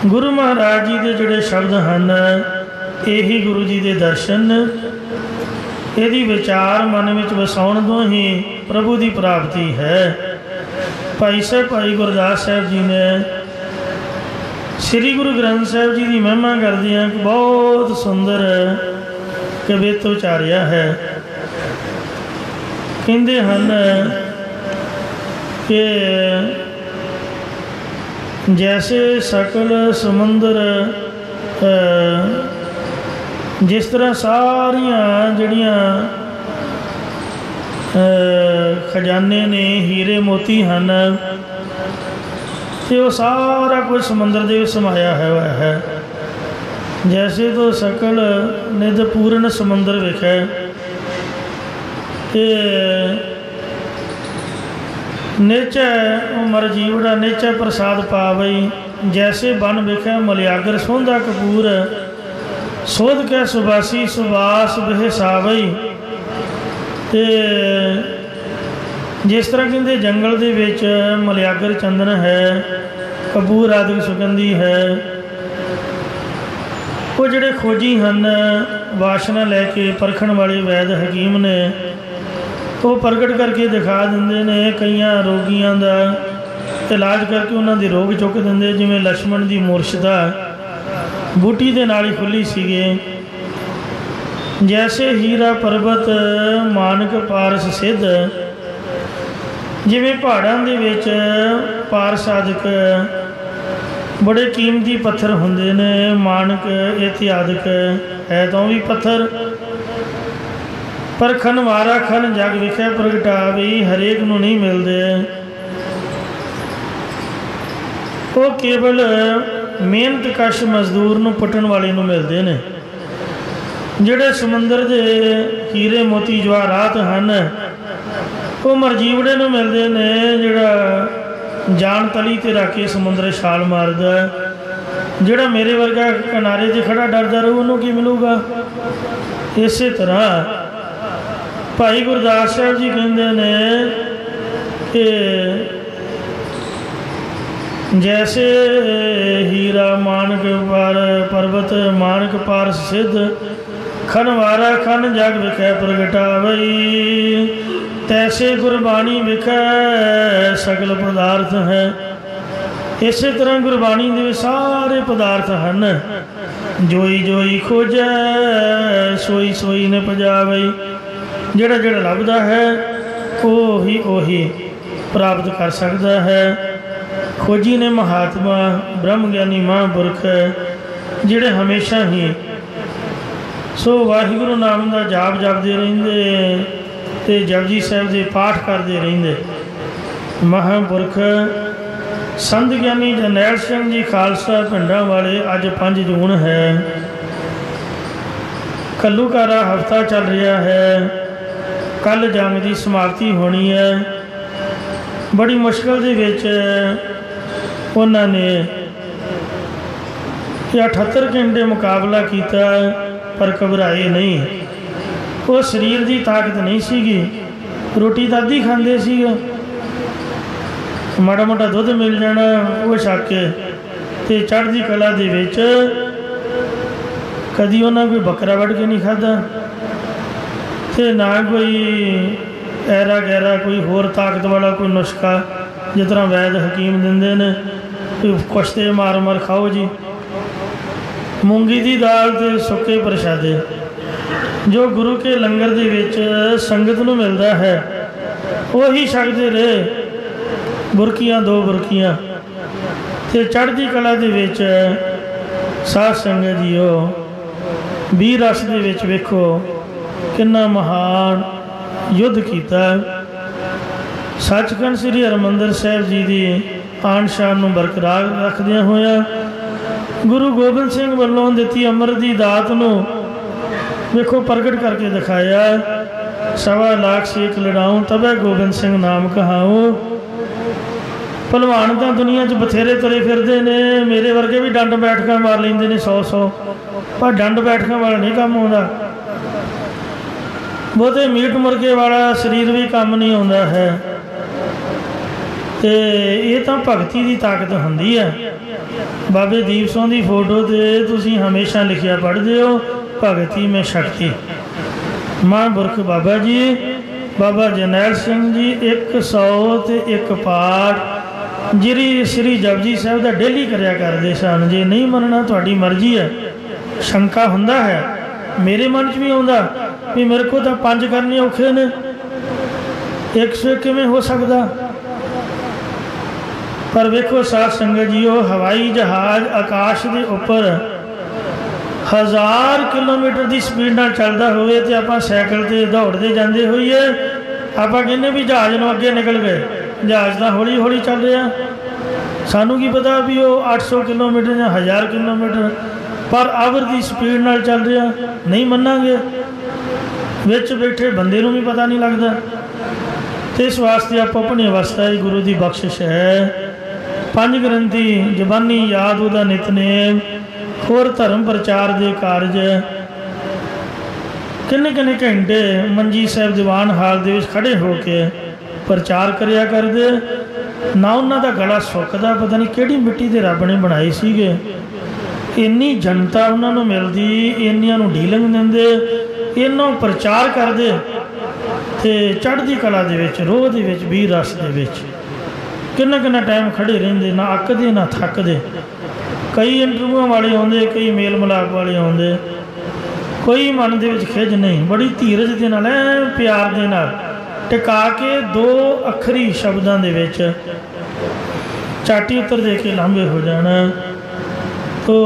गुरु महाराज जी के जोड़े शब्द हैं, यही गुरु जी के दर्शन, यदि विचार मन में वसाउण तो ही प्रभु की प्राप्ति है। भाई साहब भाई गुरदास साहब जी ने श्री गुरु ग्रंथ साहब जी की महिमा करदियां बहुत सुंदर कवित उचारिया है। ਕਹਿੰਦੇ ਹਨ ਕਿ ਜੈਸੇ ਸਕਲ ਸਮੁੰਦਰ, ਜਿਸ ਤਰ੍ਹਾਂ ਸਾਰੀਆਂ ਜਿਹੜੀਆਂ ਖਜ਼ਾਨੇ ਨੇ, ਹੀਰੇ ਮੋਤੀ ਹਨ, ਅਤੇ ਉਹ ਸਾਰਾ ਕੁਝ ਸਮੁੰਦਰ ਦੇ ਵਿੱਚ ਸਮਾਇਆ ਹੋਇਆ ਹੈ। ਜੈਸੇ ਤੋਂ ਸਕਲ ਨਿਧ ਪੂਰਨ ਸਮੁੰਦਰ ਵਿਖੇ, ਅਤੇ ਨਿਚੈ ਮਰ ਜੀਵੜਾ ਨਿਚੈ ਪ੍ਰਸਾਦ ਪਾਵਈ, ਜੈਸੇ ਬਨ ਵਿਖੇ ਮਲਿਆਗਰ ਸੋਂਧਾ ਕਪੂਰ, ਸੋਧ ਕੇ ਸੁਬਾਸੀ ਸੁਬਾਸ ਬਹਿਸਾਵਈ। ਅਤੇ ਜਿਸ ਤਰ੍ਹਾਂ ਕਹਿੰਦੇ ਜੰਗਲ ਦੇ ਵਿੱਚ ਮਲਿਆਗਰ ਚੰਦਨ ਹੈ, ਕਪੂਰ ਆਦਿਕ ਸੁਗੰਧੀ ਹੈ, ਉਹ ਜਿਹੜੇ ਖੋਜੀ ਹਨ, ਵਾਸ਼ਨਾ ਲੈ ਕੇ ਪਰਖਣ ਵਾਲੇ ਵੈਦ ਹਕੀਮ ਨੇ, ਉਹ ਪ੍ਰਗਟ ਕਰਕੇ ਦਿਖਾ ਦਿੰਦੇ ਨੇ। ਕਈਆਂ ਰੋਗੀਆਂ ਦਾ ਇਲਾਜ ਕਰਕੇ ਉਹਨਾਂ ਦੇ ਰੋਗ ਚੁੱਕ ਦਿੰਦੇ, ਜਿਵੇਂ ਲਛਮਣ ਦੀ ਮੁਰਸ਼ਦਾ ਬੂਟੀ ਦੇ ਨਾਲ ਹੀ ਖੁੱਲ੍ਹੀ ਸੀਗੇ। ਜੈਸੇ ਹੀਰਾ ਪਰਬਤ ਮਾਨਕ ਪਾਰਸ ਸਿੱਧ, ਜਿਵੇਂ ਪਹਾੜਾਂ ਦੇ ਵਿੱਚ ਪਾਰਸ ਆਦਿਕ ਬੜੇ ਕੀਮਤੀ ਪੱਥਰ ਹੁੰਦੇ ਨੇ, ਮਾਨਕ ਇਤਿਆਦਿਕ ਹੈ ਤਾਂ ਉਹ ਵੀ ਪੱਥਰ, ਪਰ ਖਨ ਵਾਰਾ ਖਨ ਜਗ ਵਿਖੇ ਪ੍ਰਗਟਾਵੀ, ਹਰੇਕ ਨੂੰ ਨਹੀਂ ਮਿਲਦੇ। ਉਹ ਕੇਵਲ ਮਿਹਨਤ ਕਸ਼ ਮਜ਼ਦੂਰ ਨੂੰ ਪੁੱਟਣ ਵਾਲੇ ਨੂੰ ਮਿਲਦੇ ਨੇ। ਜਿਹੜੇ ਸਮੁੰਦਰ ਦੇ ਹੀਰੇ ਮੋਤੀ ਜਵਾਹਰਾਤ ਹਨ, ਉਹ ਮਰਜੀਵੜੇ ਨੂੰ ਮਿਲਦੇ ਨੇ, ਜਿਹੜਾ ਜਾਨ ਤਲੀ 'ਤੇ ਰੱਖ ਕੇ ਸਮੁੰਦਰ ਛਾਲ ਮਾਰਦਾ। ਜਿਹੜਾ ਮੇਰੇ ਵਰਗਾ ਕਿਨਾਰੇ 'ਤੇ ਖੜਾ ਡਰਦਾ ਰਹੂ, ਉਹਨੂੰ ਕੀ ਮਿਲੂਗਾ? ਇਸੇ ਤਰ੍ਹਾਂ ਭਾਈ ਗੁਰਦਾਸ ਸਾਹਿਬ ਜੀ ਕਹਿੰਦੇ ਨੇ ਕਿ ਜੈਸੇ ਹੀਰਾ ਮਾਨਕ ਪਰਬਤ ਮਾਨਕ ਪਾਰਸ ਸਿੱਧ, ਖਨ ਵਾਰਾ ਖਨ ਜਗ ਵਿਖੇ ਪ੍ਰਗਟਾਵਈ, ਤੈਸੇ ਗੁਰਬਾਣੀ ਵਿਖੇ ਸਗਲ ਪਦਾਰਥ ਹੈ। ਇਸੇ ਤਰ੍ਹਾਂ ਗੁਰਬਾਣੀ ਦੇ ਸਾਰੇ ਪਦਾਰਥ ਹਨ। ਜੋਈ ਜੋਈ ਖੋਜੈ ਸੋਈ ਸੋਈ ਨੇ ਪਜਾਵਈ, ਜਿਹੜਾ ਜਿਹੜਾ ਲੱਭਦਾ ਹੈ ਉਹੀ ਉਹੀ ਪ੍ਰਾਪਤ ਕਰ ਸਕਦਾ ਹੈ। ਖੋਜੀ ਨੇ ਮਹਾਤਮਾ ਬ੍ਰਹਮ ਗਿਆਨੀ ਮਹਾਂਪੁਰਖ, ਜਿਹੜੇ ਹਮੇਸ਼ਾ ਹੀ ਸੋ ਵਾਹਿਗੁਰੂ ਨਾਮ ਦਾ ਜਾਪ ਜਪਦੇ ਰਹਿੰਦੇ ਅਤੇ ਜਪਜੀ ਸਾਹਿਬ ਦੇ ਪਾਠ ਕਰਦੇ ਰਹਿੰਦੇ। ਮਹਾਂਪੁਰਖ ਸੰਤ ਗਿਆਨੀ ਜਰਨੈਲ ਸਿੰਘ ਜੀ ਖਾਲਸਾ ਪਿੰਡਾਂ ਵਾਲੇ, ਅੱਜ 5 ਜੂਨ ਹੈ, ਘੱਲੂਘਾਰਾ ਹਫਤਾ ਚੱਲ ਰਿਹਾ ਹੈ। ਕੱਲ੍ਹ ਜੰਗ ਦੀ ਸਮਾਪਤੀ ਹੋਣੀ ਹੈ। ਬੜੀ ਮੁਸ਼ਕਿਲ ਦੇ ਵਿੱਚ ਉਹਨਾਂ ਨੇ 78 ਘੰਟੇ ਮੁਕਾਬਲਾ ਕੀਤਾ, ਪਰ ਘਬਰਾਏ ਨਹੀਂ। ਉਹ ਸਰੀਰ ਦੀ ਤਾਕਤ ਨਹੀਂ ਸੀਗੀ, ਰੋਟੀ ਤਾਂ ਅੱਧੀ ਖਾਂਦੇ ਸੀਗੇ, ਮਾੜਾ ਮੋਟਾ ਦੁੱਧ ਮਿਲ ਜਾਣਾ ਉਹ ਛਕ ਕੇ, ਅਤੇ ਚੜ੍ਹਦੀ ਕਲਾ ਦੇ ਵਿੱਚ ਕਦੀ ਉਹਨਾਂ ਕੋਈ ਬੱਕਰਾ ਵੱਢ ਕੇ ਨਹੀਂ ਖਾਧਾ, ਅਤੇ ਨਾ ਕੋਈ ਐਰਾ ਗੈਰਾ ਕੋਈ ਹੋਰ ਤਾਕਤ ਵਾਲਾ ਕੋਈ ਨੁਸਖਾ, ਜਿਸ ਤਰ੍ਹਾਂ ਵੈਦ ਹਕੀਮ ਦਿੰਦੇ ਨੇ ਵੀ ਕੁਸ਼ਤੇ ਮਾਰ ਮਾਰ ਖਾਓ ਜੀ। ਮੂੰਗੀ ਦੀ ਦਾਲ ਅਤੇ ਸੁੱਕੇ ਪ੍ਰਸ਼ਾਦੇ ਜੋ ਗੁਰੂ ਕੇ ਲੰਗਰ ਦੇ ਵਿੱਚ ਸੰਗਤ ਨੂੰ ਮਿਲਦਾ ਹੈ, ਉਹੀ ਛਕਦੇ ਰਹੇ। ਬੁਰਕੀਆਂ 2 ਬੁਰਕੀਆਂ, ਅਤੇ ਚੜ੍ਹਦੀ ਕਲਾ ਦੇ ਵਿੱਚ ਸਾਧ ਸੰਗਤ ਜੀਓ, ਵੀਰ ਰਸ ਦੇ ਵਿੱਚ ਵੇਖੋ ਕਿੰਨਾ ਮਹਾਨ ਯੁੱਧ ਕੀਤਾ। ਸੱਚਖੰਡ ਸ੍ਰੀ ਹਰਿਮੰਦਰ ਸਾਹਿਬ ਜੀ ਦੀ ਆਨ ਸ਼ਾਨ ਨੂੰ ਬਰਕਰਾਰ ਰੱਖਦਿਆਂ ਹੋਇਆਂ ਗੁਰੂ ਗੋਬਿੰਦ ਸਿੰਘ ਵੱਲੋਂ ਦਿੱਤੀ ਅੰਮ੍ਰਿਤ ਦੀ ਦਾਤ ਨੂੰ ਵੇਖੋ ਪ੍ਰਗਟ ਕਰਕੇ ਦਿਖਾਇਆ। 1.25 ਲੱਖ ਸੇਕ ਲੜਾਉਂ ਤਬੈ ਗੋਬਿੰਦ ਸਿੰਘ ਨਾਮ ਕਹਾਉ। ਭਲਵਾਨ ਤਾਂ ਦੁਨੀਆ 'ਚ ਬਥੇਰੇ ਤੁਰੇ ਫਿਰਦੇ ਨੇ, ਮੇਰੇ ਵਰਗੇ ਵੀ ਡੰਡ ਬੈਠਕਾਂ ਮਾਰ ਲੈਂਦੇ ਨੇ 100, ਪਰ ਡੰਡ ਬੈਠਕਾਂ ਵਾਲਾ ਨਹੀਂ ਕੰਮ ਆਉਂਦਾ। ਬਹੁਤੇ ਮੀਟ ਮੁਰਗੇ ਵਾਲਾ ਸਰੀਰ ਵੀ ਕੰਮ ਨਹੀਂ ਆਉਂਦਾ ਹੈ। ਅਤੇ ਇਹ ਤਾਂ ਭਗਤੀ ਦੀ ਤਾਕਤ ਹੁੰਦੀ ਹੈ। ਬਾਬੇ ਦੀਪ ਸਿੰਘ ਦੀ ਫੋਟੋ 'ਤੇ ਤੁਸੀਂ ਹਮੇਸ਼ਾ ਲਿਖਿਆ ਪੜ੍ਹਦੇ ਹੋ, ਭਗਤੀ ਮੈਂ ਸ਼ਕਤੀ। ਮਹਾਂਪੁਰਖ ਬਾਬਾ ਜੀ, ਬਾਬਾ ਜਰਨੈਲ ਸਿੰਘ ਜੀ 101 ਪਾਠ ਜਿਹੜੀ ਸ੍ਰੀ ਜਪਜੀ ਸਾਹਿਬ ਦਾ ਡੇਲੀ ਕਰਿਆ ਕਰਦੇ ਸਨ। ਜੇ ਨਹੀਂ ਮੰਨਣਾ ਤੁਹਾਡੀ ਮਰਜ਼ੀ ਹੈ। ਸ਼ੰਕਾ ਹੁੰਦਾ ਹੈ, ਮੇਰੇ ਮਨ 'ਚ ਵੀ ਆਉਂਦਾ ਵੀ ਮੇਰੇ ਕੋਲ ਤਾਂ 5 ਕਰਨੇ ਔਖੇ ਨੇ, 101 किवें हो सकता। पर वेखो साध संगत जीओ, हवाई जहाज आकाश के उपर 1000 किलोमीटर की स्पीड नाल चलता होवे ते आपां साइकिल ते दौड़ते जाते होइए, आपां कहने भी जहाज़ नूं अगे निकल गए। जहाज़ तो हौली हौली चल रहा, सानू की पता भी वो 800 किलोमीटर या 1000 किलोमीटर पर आवर की स्पीड नाल चल रहा। नहीं मनांगे, विच बैठे बंदे नूं भी पता नहीं लगता। तो इस वास्ते आप अपनी अवस्था ही गुरु की बख्शिश है। 5 ग्रंथी जबानी याद उदा नितनेम होर धर्म प्रचार के कारज किन्ने किन्ने घंटे मंजी साहब दीवान हाल दे विच खड़े होके प्रचार करिया करदे। ना उन्हां दा गला सुकदा, पता नहीं किहड़ी मिट्टी दे रब ने बनाए सीगे। इन्नी जनता उन्होंने मिलती, इन्नियां नूं डीलिंग दिंदे, इन्हों प्रचार करते ते चढ़ती कला दे विच, रोह दे विच, वीर रस दे विच किन्ना किन्ना टाइम खड़े रहिंदे, ना अकदे ना थकदे। कई इंटरव्यूआं वाले आउंदे, कई मेल मिलाप वाले आउंदे, कोई मन दे विच खिज नहीं, बड़ी धीरज दे नाल प्यार दे नाल टिका के 2 अखरी शब्दों दे विच चाटी उत्तर दे के लांभे हो जाना। तो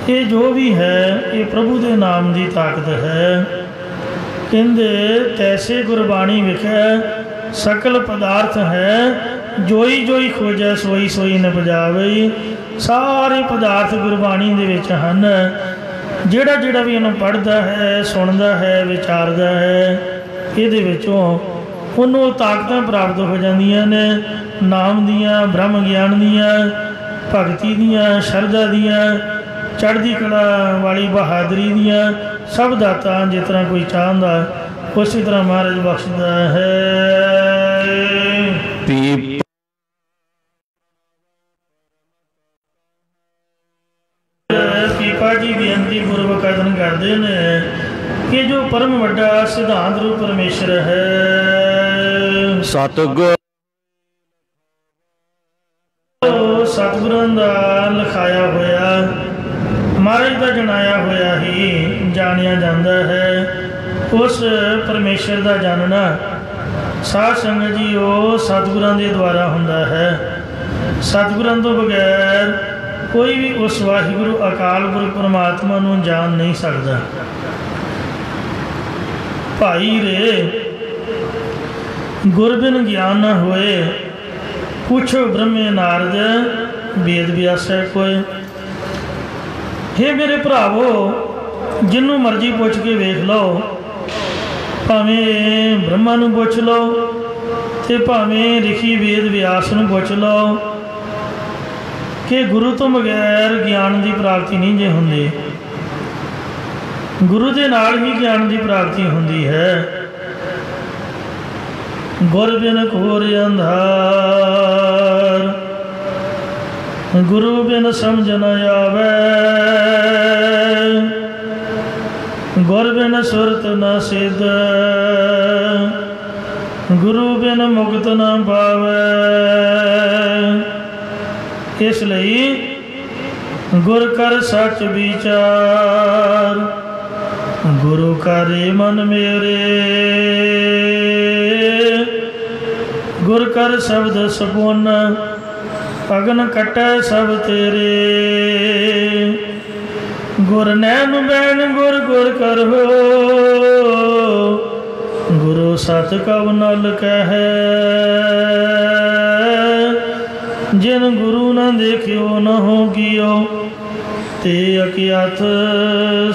ये जो भी है ये प्रभु के नाम की ताकत है। कहते तैसे गुरबाणी विखे सकल पदार्थ है, जोई जोई खोजै सोई सोई न बजावे। सारे पदार्थ गुरबाणी दे विच हन। जिहड़ा जिहड़ा भी इन्हूं पढ़दा है, सुनदा है, विचारदा है, इहदे विचों उन्होंने ताकतां प्राप्त हो जांदियां ने, नाम दियां, ब्रह्म ज्ञान दियां, भगती दियां, शरधा दियां, चढ़ती कला वाली बहादुरी दियां, सब दाता जिस तरह कोई चाहता उसी तरह महाराज बख्शदा है। पीपा जी बेनती पूर्वक कथन करते हैं कि जो परम वड्डा सिद्धांत रूप परमेश्वर है, सतगुर सतगुरां दा लिखाया होया, महाराज का जनाया होया ही जानिया जाता है। उस परमेश्वर का जानना साध संगत जी वो सतगुरां दे द्वारा हुंदा है। सतगुरां तो बगैर कोई भी उस वाहिगुरु अकाल पुरख परमात्मा नूं जान नहीं सकता। भाई रे गुर बिन ज्ञान न होए, पूछो ब्रह्मे नारद वेद व्यासै कोय। हे मेरे भरावो, जिन्हों मर्जी पुछ के वेख लो, भावें ब्रह्मा नूं पुछ लो ते भावें ऋषि वेद व्यास नूं पुछ लो कि गुरु तो बगैर ज्ञान की प्राप्ति नहीं जे हुंदी। गुरु के नाल ही ज्ञान की प्राप्ति हुंदी है। गुर बिन घोर अंधार, गुरु बिन समझ न आवे, गुर बिन सुरत न सिद्ध, गुरु बिन मुक्त न पावे। इसलिए गुर कर सच विचार, गुरु करे मन मेरे, गुर कर शब्द सपुन, अगन कटै सब तेरे। गुर नैन बैन गुर गुर कर हो, गुरु सत कब नल कहे। जिन गुरु न देखियो न हो गियो, ते अकियात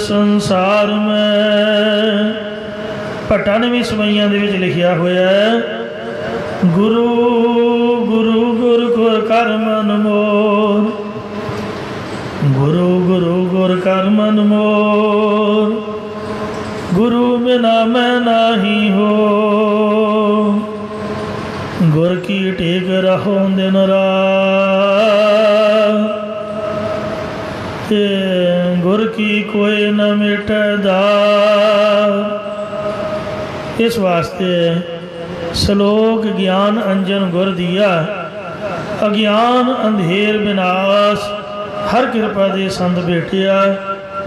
संसार में। भट्टा ने भी सवैयां दे विच लिखिया होया है, गुरु गुरु गुर गुर कर मन मोर, गुरु गुरु गुर कर मन मोर, गुरु बिना मैं नाही हो। गुर की टेक रहो दिन रात, गुर की कोई न मिटे दात। इस वास्ते श्लोक ज्ञान अंजन गुर दिया, अज्ञान अंधेर विनाश, हर कृपा दे संत भेटिया,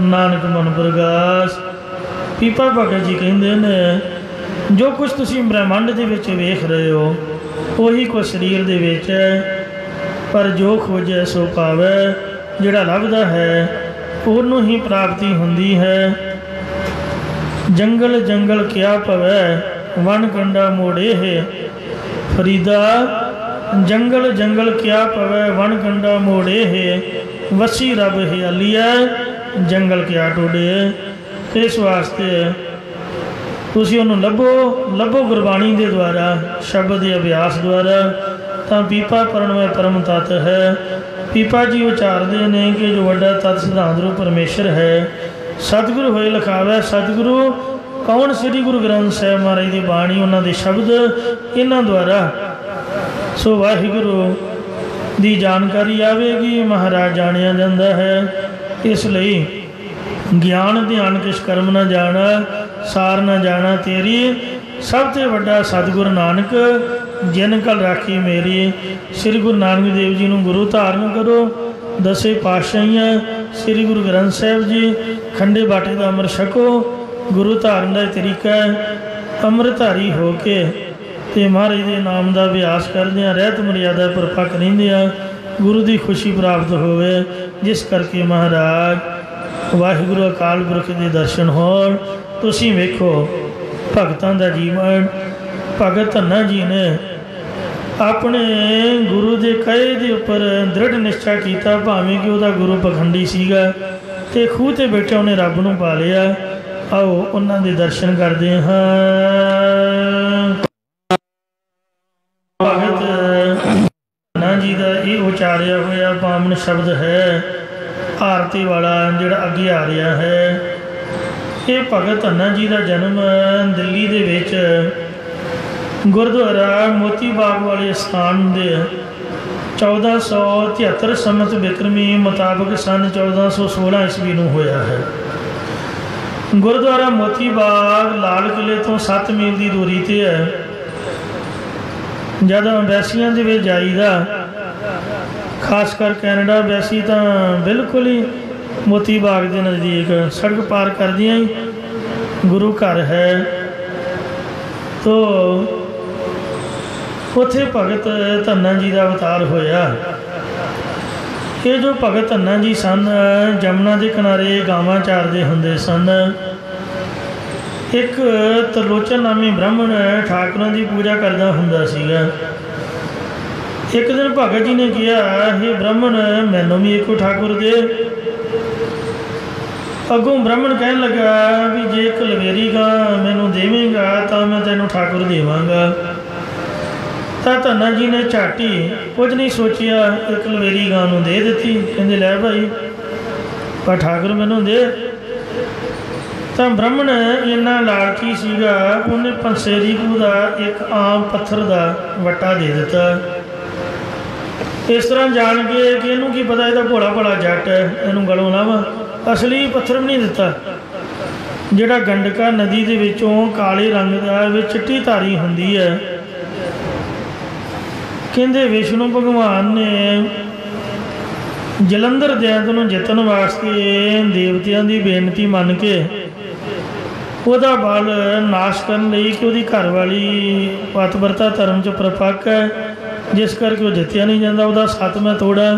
नानक मन प्रगास। पीपा भगत जी कहते हैं ਜੋ ਕੁਛ ਤੁਸੀਂ ਬ੍ਰਹਿਮੰਡ ਦੇ ਵਿੱਚ ਵੇਖ ਰਹੇ ਹੋ ਉਹੀ ਕੁਛ ਸਰੀਰ ਦੇ ਵਿੱਚ ਹੈ, ਪਰ ਜੋ ਖੋਜੈ ਸੋ ਪਾਵੈ, ਜਿਹੜਾ ਲੱਭਦਾ ਹੈ ਉਹਨੂੰ ਹੀ ਪ੍ਰਾਪਤੀ ਹੁੰਦੀ ਹੈ। ਜੰਗਲ ਜੰਗਲ ਕਿਆ ਭਵੈ, ਵਨ ਕੰਡਾ ਮੋੜੇ ਹੈ ਫਰੀਦਾ, ਜੰਗਲ ਜੰਗਲ ਕਿਆ ਪਵੈ, ਵਨ ਕੰਡਾ ਮੋੜੇ ਹੈ ਵਸੀ ਰੱਬ ਹਿਆਲੀਐ, ਜੰਗਲ ਕਿਆ ਟੋੜੇ। ਇਸ ਵਾਸਤੇ ਤੁਸੀਂ ਉਹਨੂੰ ਲੱਭੋ ਗੁਰਬਾਣੀ ਦੇ ਦੁਆਰਾ, ਸ਼ਬਦ ਦੇ ਅਭਿਆਸ ਦੁਆਰਾ। ਤਾਂ ਪੀਪਾ ਪਰਣਵੈ ਪਰਮ ਤਤ ਹੈ। ਪੀਪਾ ਜੀ ਉਚਾਰਦੇ ਨੇ ਕਿ ਜੋ ਵੱਡਾ ਤਤ ਸਿਧਾਂਤ ਰੂਪ ਪਰਮੇਸ਼ਰ ਹੈ, ਸਤਿਗੁਰੂ ਹੋਏ ਲਿਖਾਵੈ। ਸਤਿਗੁਰੂ ਕੌਣ? ਸ੍ਰੀ ਗੁਰੂ ਗ੍ਰੰਥ ਸਾਹਿਬ ਮਹਾਰਾਜ ਦੀ ਬਾਣੀ, ਉਹਨਾਂ ਦੇ ਸ਼ਬਦ, ਇਹਨਾਂ ਦੁਆਰਾ ਸੋ ਵਾਹਿਗੁਰੂ ਦੀ ਜਾਣਕਾਰੀ ਆਵੇਗੀ, ਮਹਾਰਾਜ ਜਾਣਿਆ ਜਾਂਦਾ ਹੈ। ਇਸ ਲਈ ਗਿਆਨ ਧਿਆਨ ਕਿਛ ਕਰਮ ਨਾ ਜਾਣਾ, ਸਾਰ ਨਾ ਜਾਣਾ ਤੇਰੀ, ਸਭ ਤੋਂ ਵੱਡਾ ਸਤਿਗੁਰੂ ਨਾਨਕ ਜਿਨ ਕਲ ਰਾਖੀ ਮੇਰੀ। ਸ੍ਰੀ ਗੁਰੂ ਨਾਨਕ ਦੇਵ ਜੀ ਨੂੰ ਗੁਰੂ ਧਾਰਨ ਕਰੋ। ਦਸੇ ਪਾਤਸ਼ਾਹੀਆਂ ਸ੍ਰੀ ਗੁਰੂ ਗ੍ਰੰਥ ਸਾਹਿਬ ਜੀ, ਖੰਡੇ ਬਾਟੇ ਦਾ ਅੰਮ੍ਰਿਤ ਛਕੋ। ਗੁਰੂ ਧਾਰਨ ਦਾ ਤਰੀਕਾ ਅੰਮ੍ਰਿਤਧਾਰੀ ਹੋ ਕੇ ਅਤੇ ਮਹਾਰਾਜ ਦੇ ਨਾਮ ਦਾ ਅਭਿਆਸ ਕਰਦਿਆਂ ਰਹਿਤ ਮਰਿਆਦਾ ਪਰਪੱਕ ਰਹਿੰਦਿਆਂ ਗੁਰੂ ਦੀ ਖੁਸ਼ੀ ਪ੍ਰਾਪਤ ਹੋਵੇ। ਜਿਸ ਕਰਕੇ ਮਹਾਰਾਜ ਵਾਹਿਗੁਰੂ ਅਕਾਲ ਪੁਰਖ ਦੇ ਦਰਸ਼ਨ ਹੋਣ। ਤੁਸੀਂ ਵੇਖੋ ਭਗਤਾਂ ਦਾ ਜੀਵਨ, ਭਗਤ ਧੰਨਾ ਜੀ ਨੇ ਆਪਣੇ ਗੁਰੂ ਦੇ ਕਹੇ ਦੇ ਉੱਪਰ ਦ੍ਰਿੜ ਨਿਸ਼ਚਾ ਕੀਤਾ, ਭਾਵੇਂ ਕਿ ਉਹਦਾ ਗੁਰੂ ਪਖੰਡੀ ਸੀਗਾ ਅਤੇ ਖੂਹ 'ਤੇ ਬੈਠਾ ਉਹਨੇ ਰੱਬ ਨੂੰ ਪਾ ਲਿਆ। ਆਓ ਉਹਨਾਂ ਦੇ ਦਰਸ਼ਨ ਕਰਦੇ ਹਾਂ। ਭਗਤ ਧੰਨਾ ਜੀ ਦਾ ਇਹ ਉਚਾਰਿਆ ਹੋਇਆ ਪਾਵਨ ਸ਼ਬਦ ਹੈ, ਆਰਤੀ ਵਾਲਾ ਜਿਹੜਾ ਅੱਗੇ ਆ ਰਿਹਾ ਹੈ। ਇਹ ਭਗਤ ਧੰਨਾ ਜੀ ਦਾ ਜਨਮ ਦਿੱਲੀ ਦੇ ਵਿੱਚ ਗੁਰਦੁਆਰਾ ਮੋਤੀ ਬਾਗ ਵਾਲੇ ਸਥਾਨ ਦੇ 1473 ਸੰਮਤ ਬਿਕਰਮੀ ਮੁਤਾਬਕ ਸਨ 1416 ਈਸਵੀ ਨੂੰ ਹੋਇਆ ਹੈ। ਗੁਰਦੁਆਰਾ ਮੋਤੀ ਬਾਗ ਲਾਲ ਕਿਲੇ ਤੋਂ 7 ਮੀਲ ਦੀ ਦੂਰੀ 'ਤੇ ਹੈ। ਜਦ ਅੰਬੈਸੀਆਂ ਦੇ ਵਿੱਚ ਜਾਈਦਾ, ਖਾਸ ਕਰ ਕੈਨੇਡਾ ਅੰਬੈਸੀ, ਤਾਂ ਬਿਲਕੁਲ ਹੀ ਮੋਤੀ ਬਾਗ ਦੇ ਨਜ਼ਦੀਕ ਸੜਕ ਪਾਰ ਕਰਦਿਆਂ ਹੀ ਗੁਰੂ ਘਰ ਹੈ। ਤੋ ਉੱਥੇ ਭਗਤ ਧੰਨਾ ਜੀ ਦਾ ਅਵਤਾਰ ਹੋਇਆ। ਇਹ ਜੋ ਭਗਤ ਧੰਨਾ ਜੀ ਸਨ, ਜਮਨਾ ਦੇ ਕਿਨਾਰੇ ਗਾਵਾਂ ਚਾਰਦੇ ਹੁੰਦੇ ਸਨ। ਇੱਕ ਤਰਲੋਚਨ ਨਾਮੀ ਬ੍ਰਾਹਮਣ ਠਾਕੁਰਾਂ ਦੀ ਪੂਜਾ ਕਰਦਾ ਹੁੰਦਾ ਸੀਗਾ। ਇੱਕ ਦਿਨ ਭਗਤ ਜੀ ਨੇ ਕਿਹਾ, ਇਹ ਬ੍ਰਾਹਮਣ ਮੈਨੂੰ ਵੀ ਇੱਕੋ ਠਾਕੁਰ ਦੇ। ਅੱਗੋਂ ਬ੍ਰਾਹਮਣ ਕਹਿਣ ਲੱਗਾ ਵੀ ਜੇ ਇੱਕ ਲਵੇਰੀ ਗਾਂ ਮੈਨੂੰ ਦੇਵੇਂਗਾ ਤਾਂ ਮੈਂ ਤੈਨੂੰ ਠਾਕੁਰ ਦੇਵਾਂਗਾ। ਤਾਂ ਧੰਨਾ ਜੀ ਨੇ ਝਾਟੀ ਕੁਝ ਨਹੀਂ ਸੋਚਿਆ, ਇੱਕ ਲਵੇਰੀ ਗਾਂ ਨੂੰ ਦੇ ਦਿੱਤੀ। ਕਹਿੰਦੇ ਲੈ ਭਾਈ, ਪਰ ਠਾਕੁਰ ਮੈਨੂੰ ਦੇ। ਤਾਂ ਬ੍ਰਾਹਮਣ ਇੰਨਾ ਲਾਲਚੀ ਸੀਗਾ, ਉਹਨੇ ਪੰਸੇਰੀ ਖੂਹ ਦਾ ਇੱਕ ਆਮ ਪੱਥਰ ਦਾ ਵੱਟਾ ਦੇ ਦਿੱਤਾ। ਇਸ ਤਰ੍ਹਾਂ ਜਾਣ ਕੇ ਕਿ ਇਹਨੂੰ ਕੀ ਪਤਾ ਇਹਦਾ ਭੋਲਾ ਭੋਲਾ ਜੱਟ ਹੈ, ਇਹਨੂੰ ਗਲੋਂ ਲਾਵਾਂ। ਅਸਲੀ ਪੱਥਰ ਵੀ ਨਹੀਂ ਦਿੱਤਾ, ਜਿਹੜਾ ਗੰਡਕਾ ਨਦੀ ਦੇ ਵਿੱਚੋਂ ਕਾਲੇ ਰੰਗ ਦਾ ਵਿੱਚ ਚਿੱਟੀ ਧਾਰੀ ਹੁੰਦੀ ਹੈ। ਕਹਿੰਦੇ ਵਿਸ਼ਨੂੰ ਭਗਵਾਨ ਨੇ ਜਲੰਧਰ ਦੈਂਤ ਨੂੰ ਜਿੱਤਣ ਵਾਸਤੇ ਦੇਵਤਿਆਂ ਦੀ ਬੇਨਤੀ ਮੰਨ ਕੇ ਉਹਦਾ ਬਲ ਨਾਸ਼ ਕਰਨ ਲਈ ਕਿ ਉਹਦੀ ਘਰਵਾਲੀ ਪਤਵਰਤਾ ਧਰਮ 'ਚ ਪ੍ਰਪੱਕ ਹੈ, ਜਿਸ ਕਰਕੇ ਉਹ ਜਿੱਤਿਆ ਨਹੀਂ ਜਾਂਦਾ। ਉਹਦਾ ਸੱਤ ਮੈਂ ਤੋੜਾ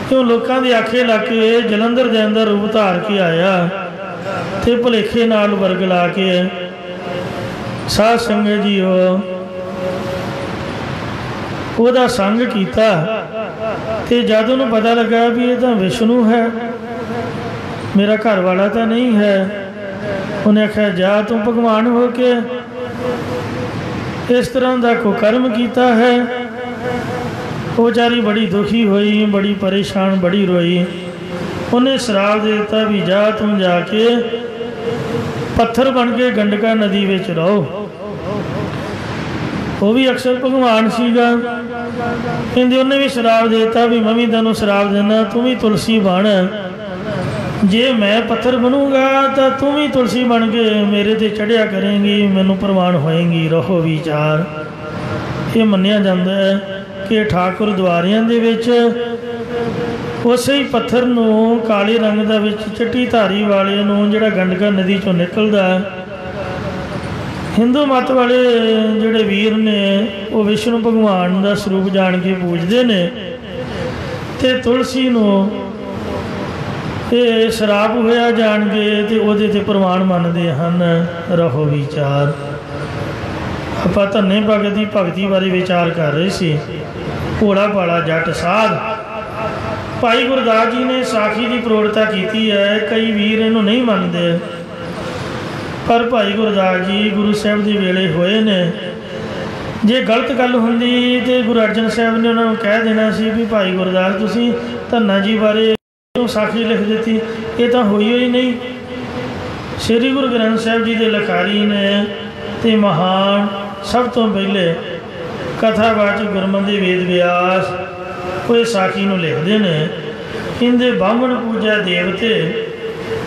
ਕਿਉਂ ਲੋਕਾਂ ਦੇ ਆਖੇ ਲੱਗ ਕੇ ਜਲੰਧਰ ਦੇ ਅੰਦਰ ਰੂਪ ਧਾਰ ਕੇ ਆਇਆ ਅਤੇ ਭੁਲੇਖੇ ਨਾਲ ਵਰਗ ਲਾ ਕੇ ਸਾਧ ਸੰਗਤ ਜੀ ਉਹਦਾ ਸੰਗ ਕੀਤਾ। ਅਤੇ ਜਦ ਉਹਨੂੰ ਪਤਾ ਲੱਗਾ ਵੀ ਇਹ ਤਾਂ ਵਿਸ਼ਨੂੰ ਹੈ, ਮੇਰਾ ਘਰ ਵਾਲਾ ਤਾਂ ਨਹੀਂ ਹੈ, ਉਹਨੇ ਆਖਿਆ ਜਾ ਤੂੰ ਭਗਵਾਨ ਹੋ ਕੇ ਇਸ ਤਰ੍ਹਾਂ ਦਾ ਕੁਕਰਮ ਕੀਤਾ ਹੈ। ਉਹ ਵਿਚਾਰੀ ਬੜੀ ਦੁਖੀ ਹੋਈ, ਬੜੀ ਪਰੇਸ਼ਾਨ, ਬੜੀ ਰੋਈ। ਉਹਨੇ ਸ਼ਰਾਪ ਦੇ ਦਿੱਤਾ ਵੀ ਜਾ ਤੂੰ ਜਾ ਕੇ ਪੱਥਰ ਬਣ ਕੇ ਗੰਡਕਾ ਨਦੀ ਵਿੱਚ ਰਹੋ। ਉਹ ਵੀ ਅਕਸਰ ਭਗਵਾਨ ਸੀਗਾ। ਕਹਿੰਦੇ ਉਹਨੇ ਵੀ ਸ਼ਰਾਪ ਦੇ ਦਿੱਤਾ ਵੀ ਮੈਂ ਵੀ ਤੈਨੂੰ ਸ਼ਰਾਪ ਦਿੰਦਾ, ਤੂੰ ਵੀ ਤੁਲਸੀ ਬਣ। ਜੇ ਮੈਂ ਪੱਥਰ ਬਣੂੰਗਾ ਤਾਂ ਤੂੰ ਵੀ ਤੁਲਸੀ ਬਣ ਕੇ ਮੇਰੇ 'ਤੇ ਚੜ੍ਹਿਆ ਕਰੇਂਗੀ, ਮੈਨੂੰ ਪ੍ਰਵਾਨ ਹੋਏਗੀ। ਰਹੋ ਵਿਚਾਰ। ਇਹ ਮੰਨਿਆ ਜਾਂਦਾ ਹੈ ਕਿ ਠਾਕੁਰ ਦੁਆਰਿਆਂ ਦੇ ਵਿੱਚ ਉਸੇ ਹੀ ਪੱਥਰ ਨੂੰ ਕਾਲੇ ਰੰਗ ਦਾ ਵਿੱਚ ਚਿੱਟੀ ਧਾਰੀ ਵਾਲੇ ਨੂੰ ਜਿਹੜਾ ਗੰਡਕਾ ਨਦੀ 'ਚੋਂ ਨਿਕਲਦਾ हिंदू मत वाले जोड़े वीर ने वो विष्णु भगवान का स्वरूप जान के पूजते ने ते तुलसी नूं ये शराब होया जान के ते ओहदे ते प्रमाण मनते हैं। रहो विचार आपां धन्ने भगत की भगती बारे विचार कर रहे सी। भोला भाला जट साध भाई गुरदास जी ने साखी की प्रौढ़ता की है। कई वीर इनू नहीं मानते, पर भाई गुरदास जी गुरु साहब के वेले होए ने। जे गलत गल होंदी तो गुरु अर्जन साहब ने उन्होंने कह देना सी भी भाई गुरदास तुसीं धन्ना जी बारे साखी लिख दी। ये तो हुई ही नहीं। श्री गुरु ग्रंथ साहब जी के लिखारी ने ते महान सब तो पहले कथावाचक गुरमति वेद व्यास कोई साखी नूं लिखते हैं। इंदे बामण पूजा देवते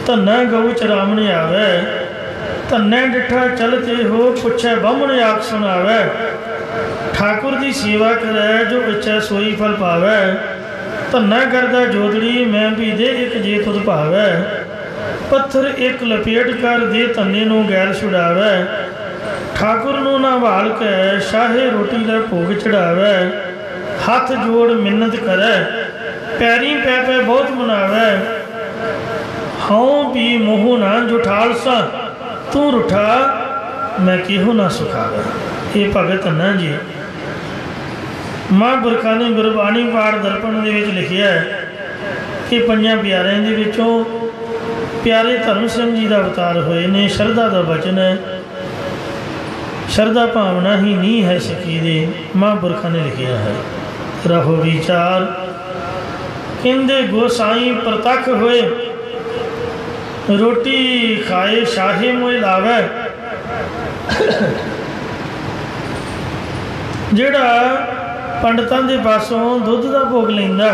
धन्ना गऊ चरावण आवे, धन्ने डिठा चलते हो पुछे बामण आख सुनावे। ठाकुर की सेवा करे जो इच्छा सोई फल पावे, धन्ना करदा जोदड़ी मैं भी दे एक जे तुध भावे। पत्थर एक लपेट कर दे धन्ने नूं गैर छुड़ावे, ठाकुर नूं ना भाल के शाहे रोटी लै भोग चढ़ावे। हाथ जोड़ मिन्नत करे पैरी पै पै बहुत मनावे, हाँ भी मोह ना जुठाल सा तू रुठा मैं केहो ना सुखावे। ये भगत धन्ना जी महापुरखा ने गुरबाणी पाठ दर्पण दे विच लिखिया है कि पंजां प्यारिਆਂ ਦੇ ਵਿੱਚੋਂ प्यारे धर्म सिंह जी का अवतार होए ने। शरधा का वचन है, शरधा भावना ही नहीं है सिक्की दे। महापुरखा ने लिखिया है। रहो विचार इंदे गोसाई प्रतख होए, रोटी खाए शाहे मोह लावे। जिहड़ा पंडितां दे पासों दुध का भोग लैंदा,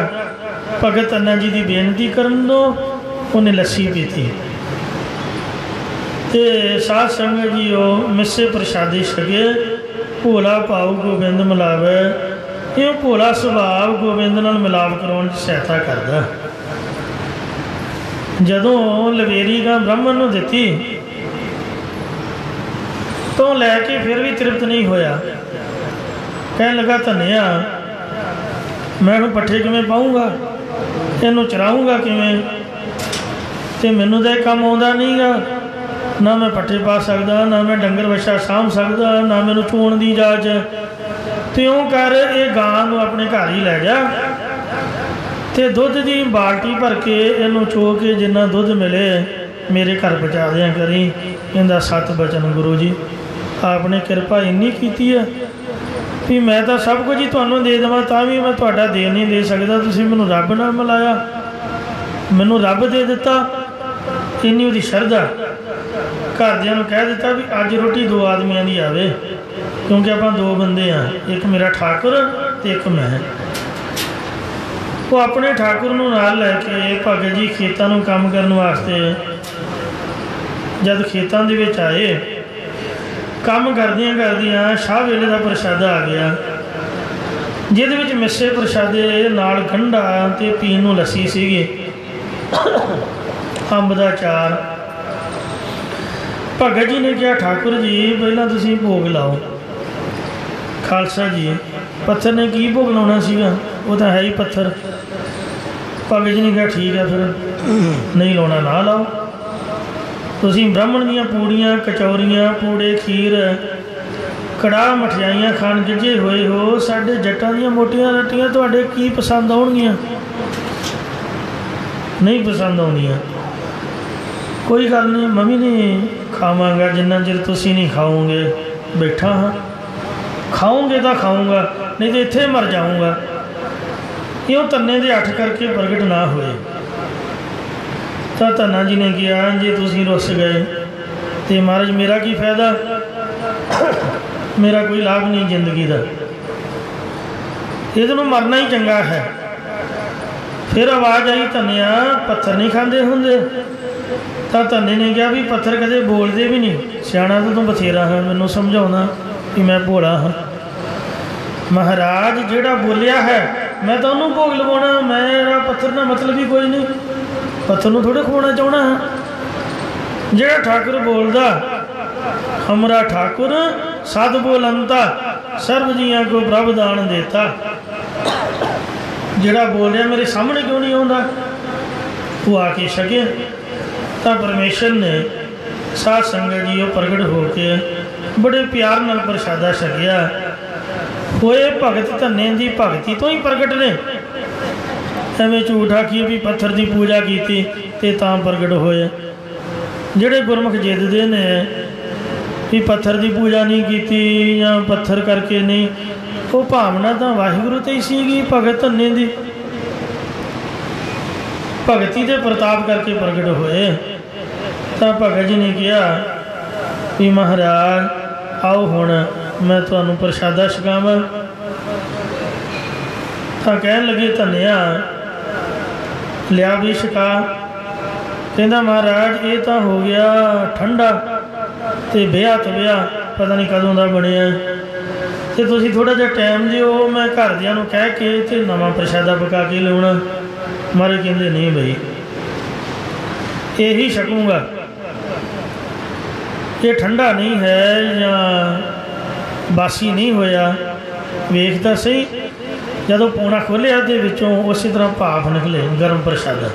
भगत धन्ना जी की बेनती करन दो उन्हें लस्सी पीती। ते साध संगत जी मिस्से प्रसादी छके, भोला भाव गोबिंद मिलावे। ये भोला सुभाव गोबिंद नाल मिलाप कराउण च सहायता करदा। जदों लवेरी गां ब्राह्मण नूं दित्ती तो लैके फिर भी तृप्त नहीं होया। कहन लगा धन्निया मैं इहनूं पट्ठे किवें पाऊँगा, इहनूं चराऊँगा किवें, ते मैनूं तां काम आउंदा नहीं गा। ना मैं पट्ठे पा सकदा, ना मैं डंगर वछा साਂਭ सकदा, ना मैनूं चोण दी जाच। त्यों कर ये गां नूं अपने घर ही लै जा ते दुध की बाल्टी भर के इनू चो के जिन्ना दुध मिले मेरे घर पहुँचा दिया करी। इहदा सत बचन गुरु जी आपने कृपा इन्नी की है भी मैं तो सब कुछ ही तुहानूं दे देवां तां भी मैं तुहाडा दे नहीं दे सकदा। तुसीं मैनूं रब नाल मिलाया, मैनूं रब दे दिता। इन्नी उहदी शरधा। घरदियां नूं कह दिता भी अज रोटी दो आदमियां दी आवे, क्योंकि आपां दो बंदे हाँ, एक मेरा ठाकुर ते एक मैं। वो अपने ठाकुर नूं नाल लैके भगत जी खेतां नूं काम करन वास्ते जद खेतां दे विच आए, काम करदियां करदियां शाह वेले का प्रशादा आ गया, जिहदे विच मिस्से प्रशादे नाल गंढा ते पीण नूं लस्सी सीगी, अंब दा चार। भगत जी ने कहा ठाकुर जी पहलां तुसीं भोग लाओ। खालसा जी पत्थर ने की भोग लाउणा सीगा, वो तो है ही पत्थर। भगत जी ने कहा ठीक है फिर नहीं लाउणा ना लाओ। तुसीं ब्राह्मण दीयां पूड़ियां कचौरियां पूड़े खीर कड़ाह मठियाइयां खाण गिजे होए हो, साडे जट्टां दीयां मोटियां रोटियां तुहाडे की पसंद आउणगीਆਂ? नहीं पसंद आउंदियां। कोई गल नहीं, मैं भी नहीं खावांगा जिन्ना चिर तुसीं नहीं खाओगे। बैठा हाँ, खाओगे तो खाऊँगा, नहीं तो इत्थे मर जाऊँगा। यूँ धन्ने दे हठ करके प्रगट ना होए। तो धन्ना जी ने कहा जे तुसीं रुस गए तो महाराज मेरा की फायदा, मेरा कोई लाभ नहीं जिंदगी का, इहदे नूं मरना ही चंगा है। फिर आवाज़ आई धन्निया पत्थर नहीं खाते होंगे। तो धन्ने ने कहा भी पत्थर कदे बोलते भी नहीं, सियाणा तो तू बथेरा है, मैनू समझाउंदा कि मैं भोला हाँ। महाराज जिहड़ा बोलिया है मैं तो उन्होंने भोग लवाउणा, मेरा पत्थर का मतलब ही कोई नहीं, पत्थर नूं थोड़े खवाउणा चाहुणा है। जिहड़ा ठाकुर बोलदा हमरा ठाकुर सद बोलंता सर्व जियां को प्रभ दान देता। जिहड़ा बोल रहा मेरे सामने क्यों नहीं आता, वो आके छके। तो परमेश्वर ने साध संगत जी प्रगट होके बड़े प्यार नाल प्रसादा छकिया। होए भगत धन्ने की भगती तो ही प्रगट ने। एवें झूठ आखिए भी पत्थर की पूजा की तो प्रगट होए। जिहड़े गुरमुख जिददे ने भी पत्थर की पूजा नहीं की या पत्थर करके नहीं, वो भावना तो वाहिगुरु ते ही सीगी भगत धन्ने की भगती के प्रताप करके प्रगट होए। तो भगत जी ने कहा भी महाराज आओ हुण मैं तुहानू प्रसादा छकावां। तो कहन लगे धन्या लिया भी छका। कहता महाराज ये तो हो गया ठंडा तो बेहा तबिया पता नहीं कदों का बनया, तो तुसीं थोड़ा जिहा टाइम दिओ मैं घरदियां नूं कह के ते नवां प्रसादा पका के लिआउणा। मारे कहंदे नहीं बई यही छकूँगा, ये ठंडा नहीं है या बासी नहीं होया। वेखदा सही जदों पूना खोलिया तो विचों उसी तरह भाप निकले गर्म प्रसादा,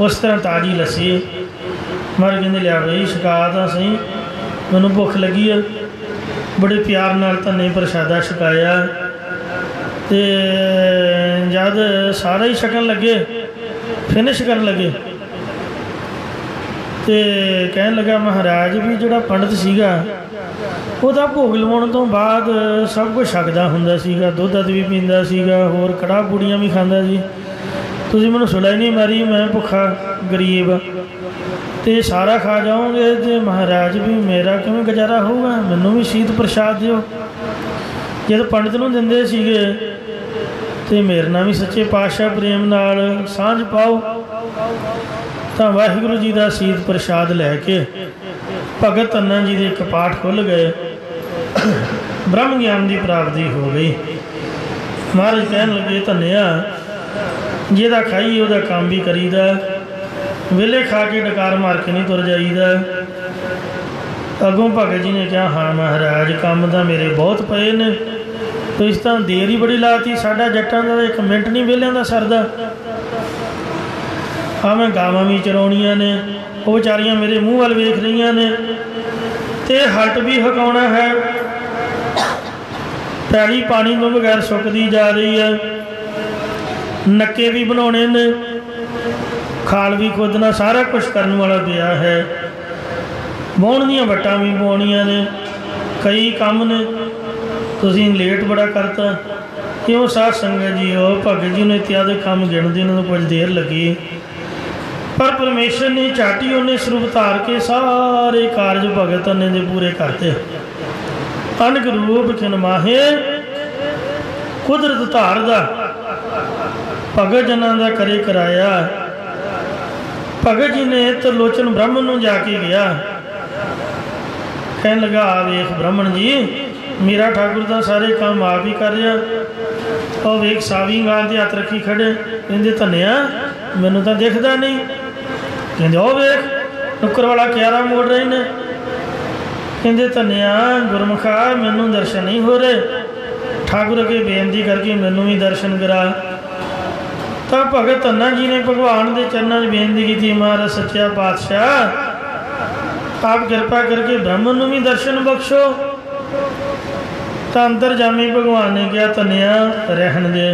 उस तरह ताज़ी लस्सी। मारे कहंदे लिया बई छका तां सही मैनू भुख लगी है। बड़े प्यार नाल धन्ने प्रसादा छकाया। तो जद सारा ही छकन लगे फिनिश करन लगे तो कहन लगा महाराज भी जिहड़ा पंडित सीगा वो तो भोग लवाउण तो बाद सब कुछ छकदा हुंदा सीगा, दुध दध भी पींदा सीगा, होर कड़ाह पूड़ियाँ भी खांदा सी। तुसीं मैनूं सुला ही नहीं मारी, मैं भुखा गरीब तो सारा खा जाओगे तो महाराज भी मेरा किवें गुजारा होगा, मैनूं भी शीत प्रसाद दिओ। जद पंडित नूं दिंदे सीगे तो मेरे नाल भी सच्चे पातशाह प्रेम नाल सांझ पाओ। तो वाहिगुरु जी का शीत प्रसाद लैके भगत धन्ना जी के कपाट खुल गए, ब्रह्म ज्ञान की प्राप्ति हो गई। महाराज कहन लगे धन्या जिहदा खाई उहदा काम भी करीदा, वेले खा के डकार मार के नहीं तुर जाईदा। अगों भगत जी ने कहा हाँ महाराज काम तो मेरे बहुत पे ने, तो इस तरह देर ही बड़ी लाती, साडा जट्टां दा एक मिनट नहीं वेलियां दा सरदा। हाँ मैं गावां भी चराउणियां ने, वो बेचारियां मेरे मूँह वाल वेख रही ने, तो हल्ट भी हकाउणा है। पैली पानी तो बगैर सुकदी जा रही है, नक्के भी बनाने ने, खाल भी खोदना, सारा कुछ करने वाला पिया है। वाउण दीआं वट्टां भी पवाउणियां ने, कई काम ने। तुसीं लेट बड़ा करता क्यों साध संगत जी हो। भगत जी ने इत्यादि काम गिणदे उन्होंने कुछ देर लगी, पर परमेश्वर ने चाटी उन्हें स्वरूप धार के सारे कारज भगत ने दे पूरे करते। अनक रूप खिन माहे कुदरत धारदा भगत जना का करे कराया। भगत जी ने त्रिलोचन ब्राह्मण नूं जाके गया, कहन लगा आ वेख ब्राह्मण जी मेरा ठाकुर तो सारे काम आप ही कर रहा। और वेख सावी गां ते हथ रखी खड़े, कहंदे धन्या मैनू तो दिखदा नहीं। कहंदे ओ वेख नुक्कर वाला क्यारा मोड़ रहे ने। कहंदे धन्या गुरमुखा मैनू दर्शन नहीं हो रहे, ठाकुर अगे बेनती करके मैनू भी दर्शन करा। तो भगत धन्ना जी ने भगवान के चरणों में बेनती की, महाराज सच्चा पातशाह आप कृपा करके ब्राह्मण नूं भी दर्शन बख्शो। तो अंतरजामी भगवान ने कहा धन्या रहन दे,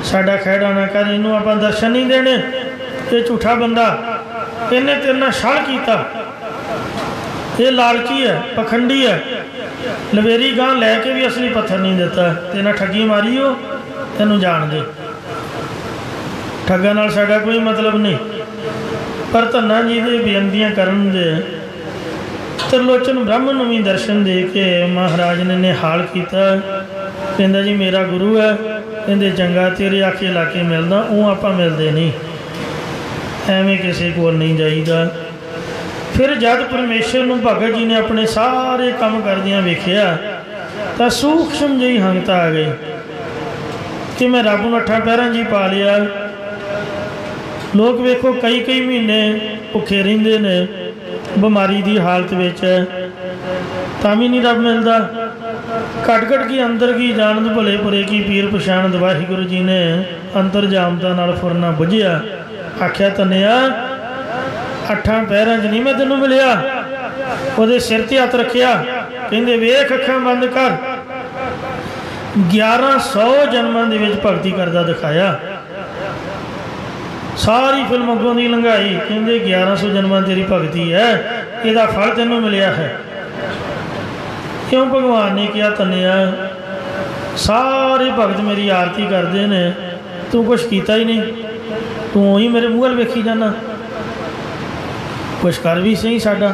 साडा खैड़ा ना कर, इनू आप दर्शन नहीं देने, ये झूठा बंदा, इन्हें तेरे नाल छल कीता, ये लालची है पखंडी है, लवेरी गां लैके भी असली पत्थर नहीं दिता, तेरे नाल ठगी मारी हो, तेनू जान दे। ठगा नाल साडा कोई मतलब नहीं। पर धन्ना जी दे बेनतियां करन दे त्रिलोचन ब्राह्मण नूं भी दर्शन दे के महाराज ने निहाल किया। कहंदा जी मेरा गुरु है, कहंदे चंगा तेरे आखे लाके मिलदा, वो आपां मिलदे नहीं, एवें किसी कोल नहीं जाईदा। फिर जब परमेश्वर नूं भगत जी ने अपने सारे काम करदियां वेखिया तो सूक्ष्म जी हंगता आ गई कि मैं रब नूं अठां पैरां जी पा लिया। लोग वेखो कई कई महीने भुखे रहिंदे ने, ਬਿਮਾਰੀ ਦੀ ਹਾਲਤ ਵਿੱਚ ਹੈ ਤਾਂ ਵੀ ਨਹੀਂ ਰੱਬ ਮਿਲਦਾ। ਘਟ ਘਟ ਕੀ ਅੰਦਰ ਕੀ ਜਾਣਦ ਭਲੇ ਭੁਰੇ ਕੀ ਪੀਰ ਪਛਾਣਦ। ਵਾਹਿਗੁਰੂ ਜੀ ਨੇ ਅੰਤਰਜਾਮਤਾ ਨਾਲ ਫੁਰਨਾ ਬੁੱਝਿਆ। ਆਖਿਆ ਧੰਨਿਆ 8 ਪਹਿਰਾਂ 'ਚ ਨਹੀਂ ਮੈਂ ਤੈਨੂੰ ਮਿਲਿਆ। ਉਹਦੇ ਸਿਰ 'ਤੇ ਹੱਥ ਰੱਖਿਆ, ਕਹਿੰਦੇ ਵੇਖ ਅੱਖਾਂ ਬੰਦ ਕਰ। 1100 ਜਨਮਾਂ ਦੇ ਵਿੱਚ ਭਗਤੀ ਕਰਦਾ ਦਿਖਾਇਆ। ਸਾਰੀ ਫਿਲਮ ਅੱਗੋਂ ਦੀ ਲੰਘਾਈ, ਕਹਿੰਦੇ 1100 ਜਨਮਾਂ ਤੇਰੀ ਭਗਤੀ ਹੈ, ਇਹਦਾ ਫਲ ਤੈਨੂੰ ਮਿਲਿਆ ਹੈ। ਕਿਉਂ? ਭਗਵਾਨ ਨੇ ਕਿਹਾ ਧੰਨਿਆ ਸਾਰੇ ਭਗਤ ਮੇਰੀ ਆਰਤੀ ਕਰਦੇ ਨੇ, ਤੂੰ ਕੁਛ ਕੀਤਾ ਹੀ ਨਹੀਂ, ਤੂੰ ਉਹੀ ਮੇਰੇ ਮੂੰਹ ਵੱਲ ਵੇਖੀ ਜਾਣਾ, ਕੁਛ ਕਰ ਵੀ ਸਹੀ ਸਾਡਾ।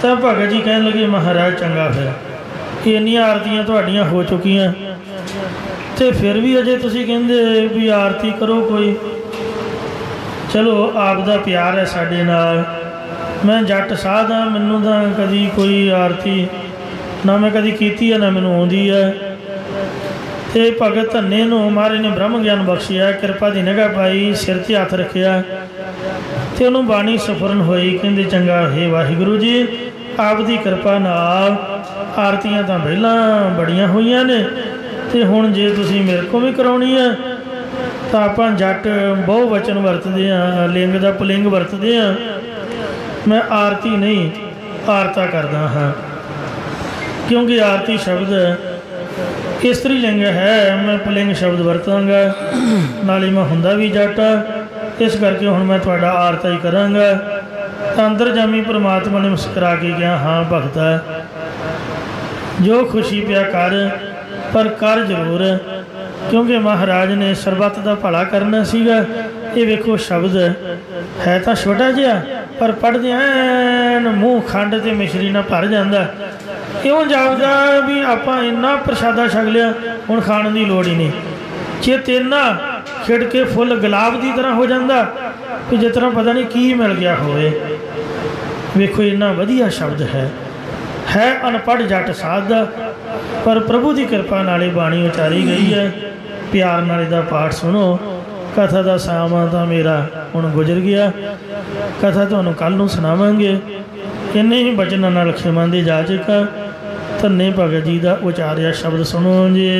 ਤਾਂ ਭਗਤ ਜੀ ਕਹਿਣ ਲੱਗੇ ਮਹਾਰਾਜ ਚੰਗਾ, ਫਿਰ ਇੰਨੀਆਂ ਆਰਤੀਆਂ ਤੁਹਾਡੀਆਂ ਹੋ ਚੁੱਕੀਆਂ ਅਤੇ ਫਿਰ ਵੀ ਅਜੇ ਤੁਸੀਂ ਕਹਿੰਦੇ ਵੀ ਆਰਤੀ ਕਰੋ ਕੋਈ। ਚਲੋ ਆਪ ਦਾ ਪਿਆਰ ਹੈ ਸਾਡੇ ਨਾਲ। ਮੈਂ ਜੱਟ ਸਾਧ ਹਾਂ, ਮੈਨੂੰ ਤਾਂ ਕਦੀ ਕੋਈ ਆਰਤੀ ਨਾ ਮੈਂ ਕਦੀ ਕੀਤੀ ਹੈ ਨਾ ਮੈਨੂੰ ਆਉਂਦੀ ਹੈ। ਅਤੇ ਭਗਤ ਧੰਨੇ ਨੂੰ ਮਹਾਰਾਜ ਨੇ ਬ੍ਰਹਮ ਗਿਆਨ ਬਖਸ਼ਿਆ, ਕਿਰਪਾ ਦੀ ਨਿਗਾਹ ਪਾਈ, ਸਿਰ 'ਤੇ ਹੱਥ ਰੱਖਿਆ ਅਤੇ ਉਹਨੂੰ ਬਾਣੀ ਸਫੁਰਨ ਹੋਈ। ਕਹਿੰਦੇ ਚੰਗਾ ਹੈ ਵਾਹਿਗੁਰੂ ਜੀ, ਆਪ ਦੀ ਕਿਰਪਾ ਨਾਲ ਆਰਤੀਆਂ ਤਾਂ ਪਹਿਲਾਂ ਬੜੀਆਂ ਹੋਈਆਂ ਨੇ, ਅਤੇ ਹੁਣ ਜੇ ਤੁਸੀਂ ਮੇਰੇ ਕੋਲ ਵੀ ਕਰਾਉਣੀ ਹੈ ਤਾਂ ਆਪਾਂ ਜੱਟ ਬਹੁ ਵਚਨ ਵਰਤਦੇ ਹਾਂ, ਲਿੰਗ ਦਾ ਪੁਲਿੰਗ ਵਰਤਦੇ ਹਾਂ। ਮੈਂ ਆਰਤੀ ਨਹੀਂ ਆਰਤਾ ਕਰਦਾ ਹਾਂ, ਕਿਉਂਕਿ ਆਰਤੀ ਸ਼ਬਦ ਇਸਤਰੀ ਲਿੰਗ ਹੈ, ਮੈਂ ਪੁਲਿੰਗ ਸ਼ਬਦ ਵਰਤਾਂਗਾ, ਨਾਲੇ ਮੈਂ ਹੁੰਦਾ ਵੀ ਜੱਟ, ਇਸ ਕਰਕੇ ਹੁਣ ਮੈਂ ਤੁਹਾਡਾ ਆਰਤਾ ਹੀ ਕਰਾਂਗਾ। ਤਾਂ ਅੰਤਰਜਾਮੀ ਪਰਮਾਤਮਾ ਨੇ ਮੁਸਕਰਾ ਕੇ ਕਿਹਾ ਹਾਂ ਭਗਤਾ, ਜੋ ਖੁਸ਼ੀ ਪਿਆ ਕਰ, ਪਰ ਕਰ ਜ਼ਰੂਰ, ਕਿਉਂਕਿ ਮਹਾਰਾਜ ਨੇ ਸਰਬੱਤ ਦਾ ਭਲਾ ਕਰਨਾ ਸੀਗਾ। ਇਹ ਵੇਖੋ ਸ਼ਬਦ ਹੈ ਤਾਂ ਛੋਟਾ ਜਿਹਾ, ਪਰ ਪੜ੍ਹਦੇ ਐਨ ਮੂੰਹ ਖੰਡ ਅਤੇ ਮਿਸ਼ਰੀ ਨਾਲ ਭਰ ਜਾਂਦਾ। ਇਉਂ ਜਾਪਦਾ ਵੀ ਆਪਾਂ ਇੰਨਾ ਪ੍ਰਸ਼ਾਦਾ ਛਕ ਲਿਆ, ਹੁਣ ਖਾਣ ਦੀ ਲੋੜ ਹੀ ਨਹੀਂ। ਚਿੱਤ ਇੰਨਾ ਖਿੜ ਕੇ ਫੁੱਲ ਗੁਲਾਬ ਦੀ ਤਰ੍ਹਾਂ ਹੋ ਜਾਂਦਾ ਕਿ ਜਿਸ ਤਰ੍ਹਾਂ ਪਤਾ ਨਹੀਂ ਕੀ ਮਿਲ ਗਿਆ ਹੋਵੇ। ਵੇਖੋ ਇੰਨਾ ਵਧੀਆ ਸ਼ਬਦ ਹੈ ਅਨਪੜ੍ਹ ਜੱਟ ਸਾਧ ਦਾ, ਪਰ ਪ੍ਰਭੂ ਦੀ ਕਿਰਪਾ ਨਾਲ ਇਹ ਬਾਣੀ ਉਚਾਰੀ ਗਈ ਹੈ। ਪਿਆਰ ਨਾਲ ਇਹਦਾ ਪਾਠ ਸੁਣੋ। ਕਥਾ ਦਾ ਸਮਾਂ ਤਾਂ ਮੇਰਾ ਹੁਣ ਗੁਜ਼ਰ ਗਿਆ, ਕਥਾ ਤੁਹਾਨੂੰ ਕੱਲ੍ਹ ਨੂੰ ਸੁਣਾਵਾਂਗੇ। ਇੰਨੇ ਹੀ ਬਚਨਾਂ ਨਾਲ ਖਿਮਾ ਦੀ ਇਜਾਜ਼ਤ। ਧੰਨੇ ਭਗਤ ਜੀ ਦਾ ਉਚਾਰਿਆ ਸ਼ਬਦ ਸੁਣੋ ਜੀ।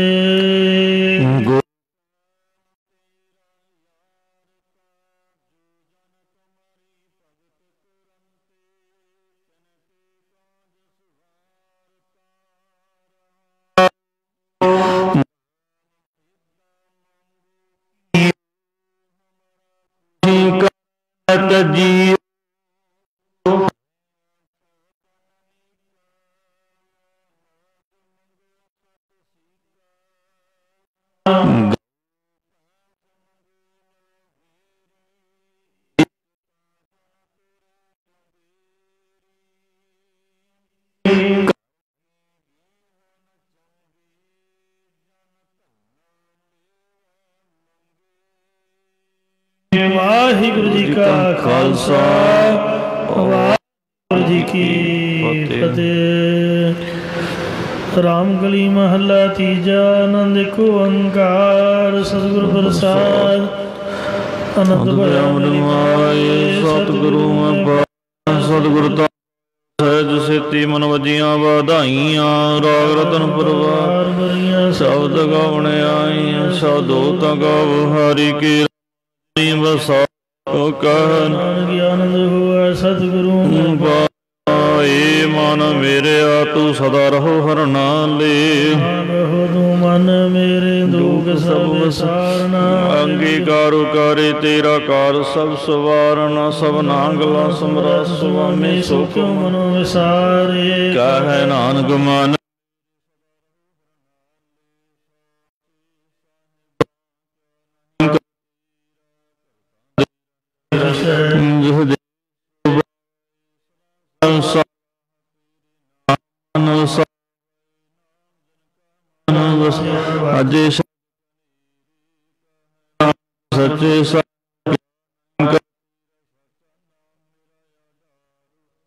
ਜੀ ਵਾਹਿਗੁਰੂ ਜੀ ਕਾ ਖਾਲਸਾ, ਵਾਹਿਗੁਰੂ ਜੀ ਕੀ ਫਤਿਹ। ਰਾਮ ਗਲੀ ਮਹੱਲਾ ਤੀਜਾ। ਆਨੰਦ ਇੱਕ ਓੰਕਾਰ ਸਤਿਗੁਰ ਪ੍ਰਸਾਦ। ਆਨੰਦ ਭਇਆ ਸਤਿਗੁਰੂ ਸਤਿਗੁਰ ਤਾਂ ਸਹਿਜ ਸੇਤੀ ਮਨ ਵਜੀਆਂ ਵਧਾਈਆਂ। ਰਾਗ ਰਤਨ ਪਰਵਾਰ ਸ਼ਬਦ ਗਾਵਣ ਆਈਆਂ, ਸ਼ਬਦੋ ਤਾਂ ਗਾਵ ਹਰਿ ਕੀ ਵਸਾ ਕਹਿ ਆਨੰਦ ਹੋਆ ਸਤਿਗੁਰੂ ਪਾਏ। ਮਨ ਮੇਰਿਆ ਤੂੰ ਸਦਾ ਰਹੋ ਹਰ ਨਾਲੇ, ਰਹੋ ਤੂੰ ਮਨ ਮੇਰੇ ਦੁਖ ਸਭ ਵਿਸਾਰਨਾ। ਅੰਗੀਕਾਰੁ ਕਰੇ ਤੇਰਾ ਕਾਰ ਸਭ ਸਵਾਰਨਾ। ਸਭ ਨਾਂਗਲਾ ਸਮਰਾ ਸੁਆਮੀ ਸੋ ਕਿਉ ਮਨੋ ਵਿਸਾਰੇ। ਕਹਿ ਨਾਨਕ ਮਨ ਅਜੇ ਸੱਚੇ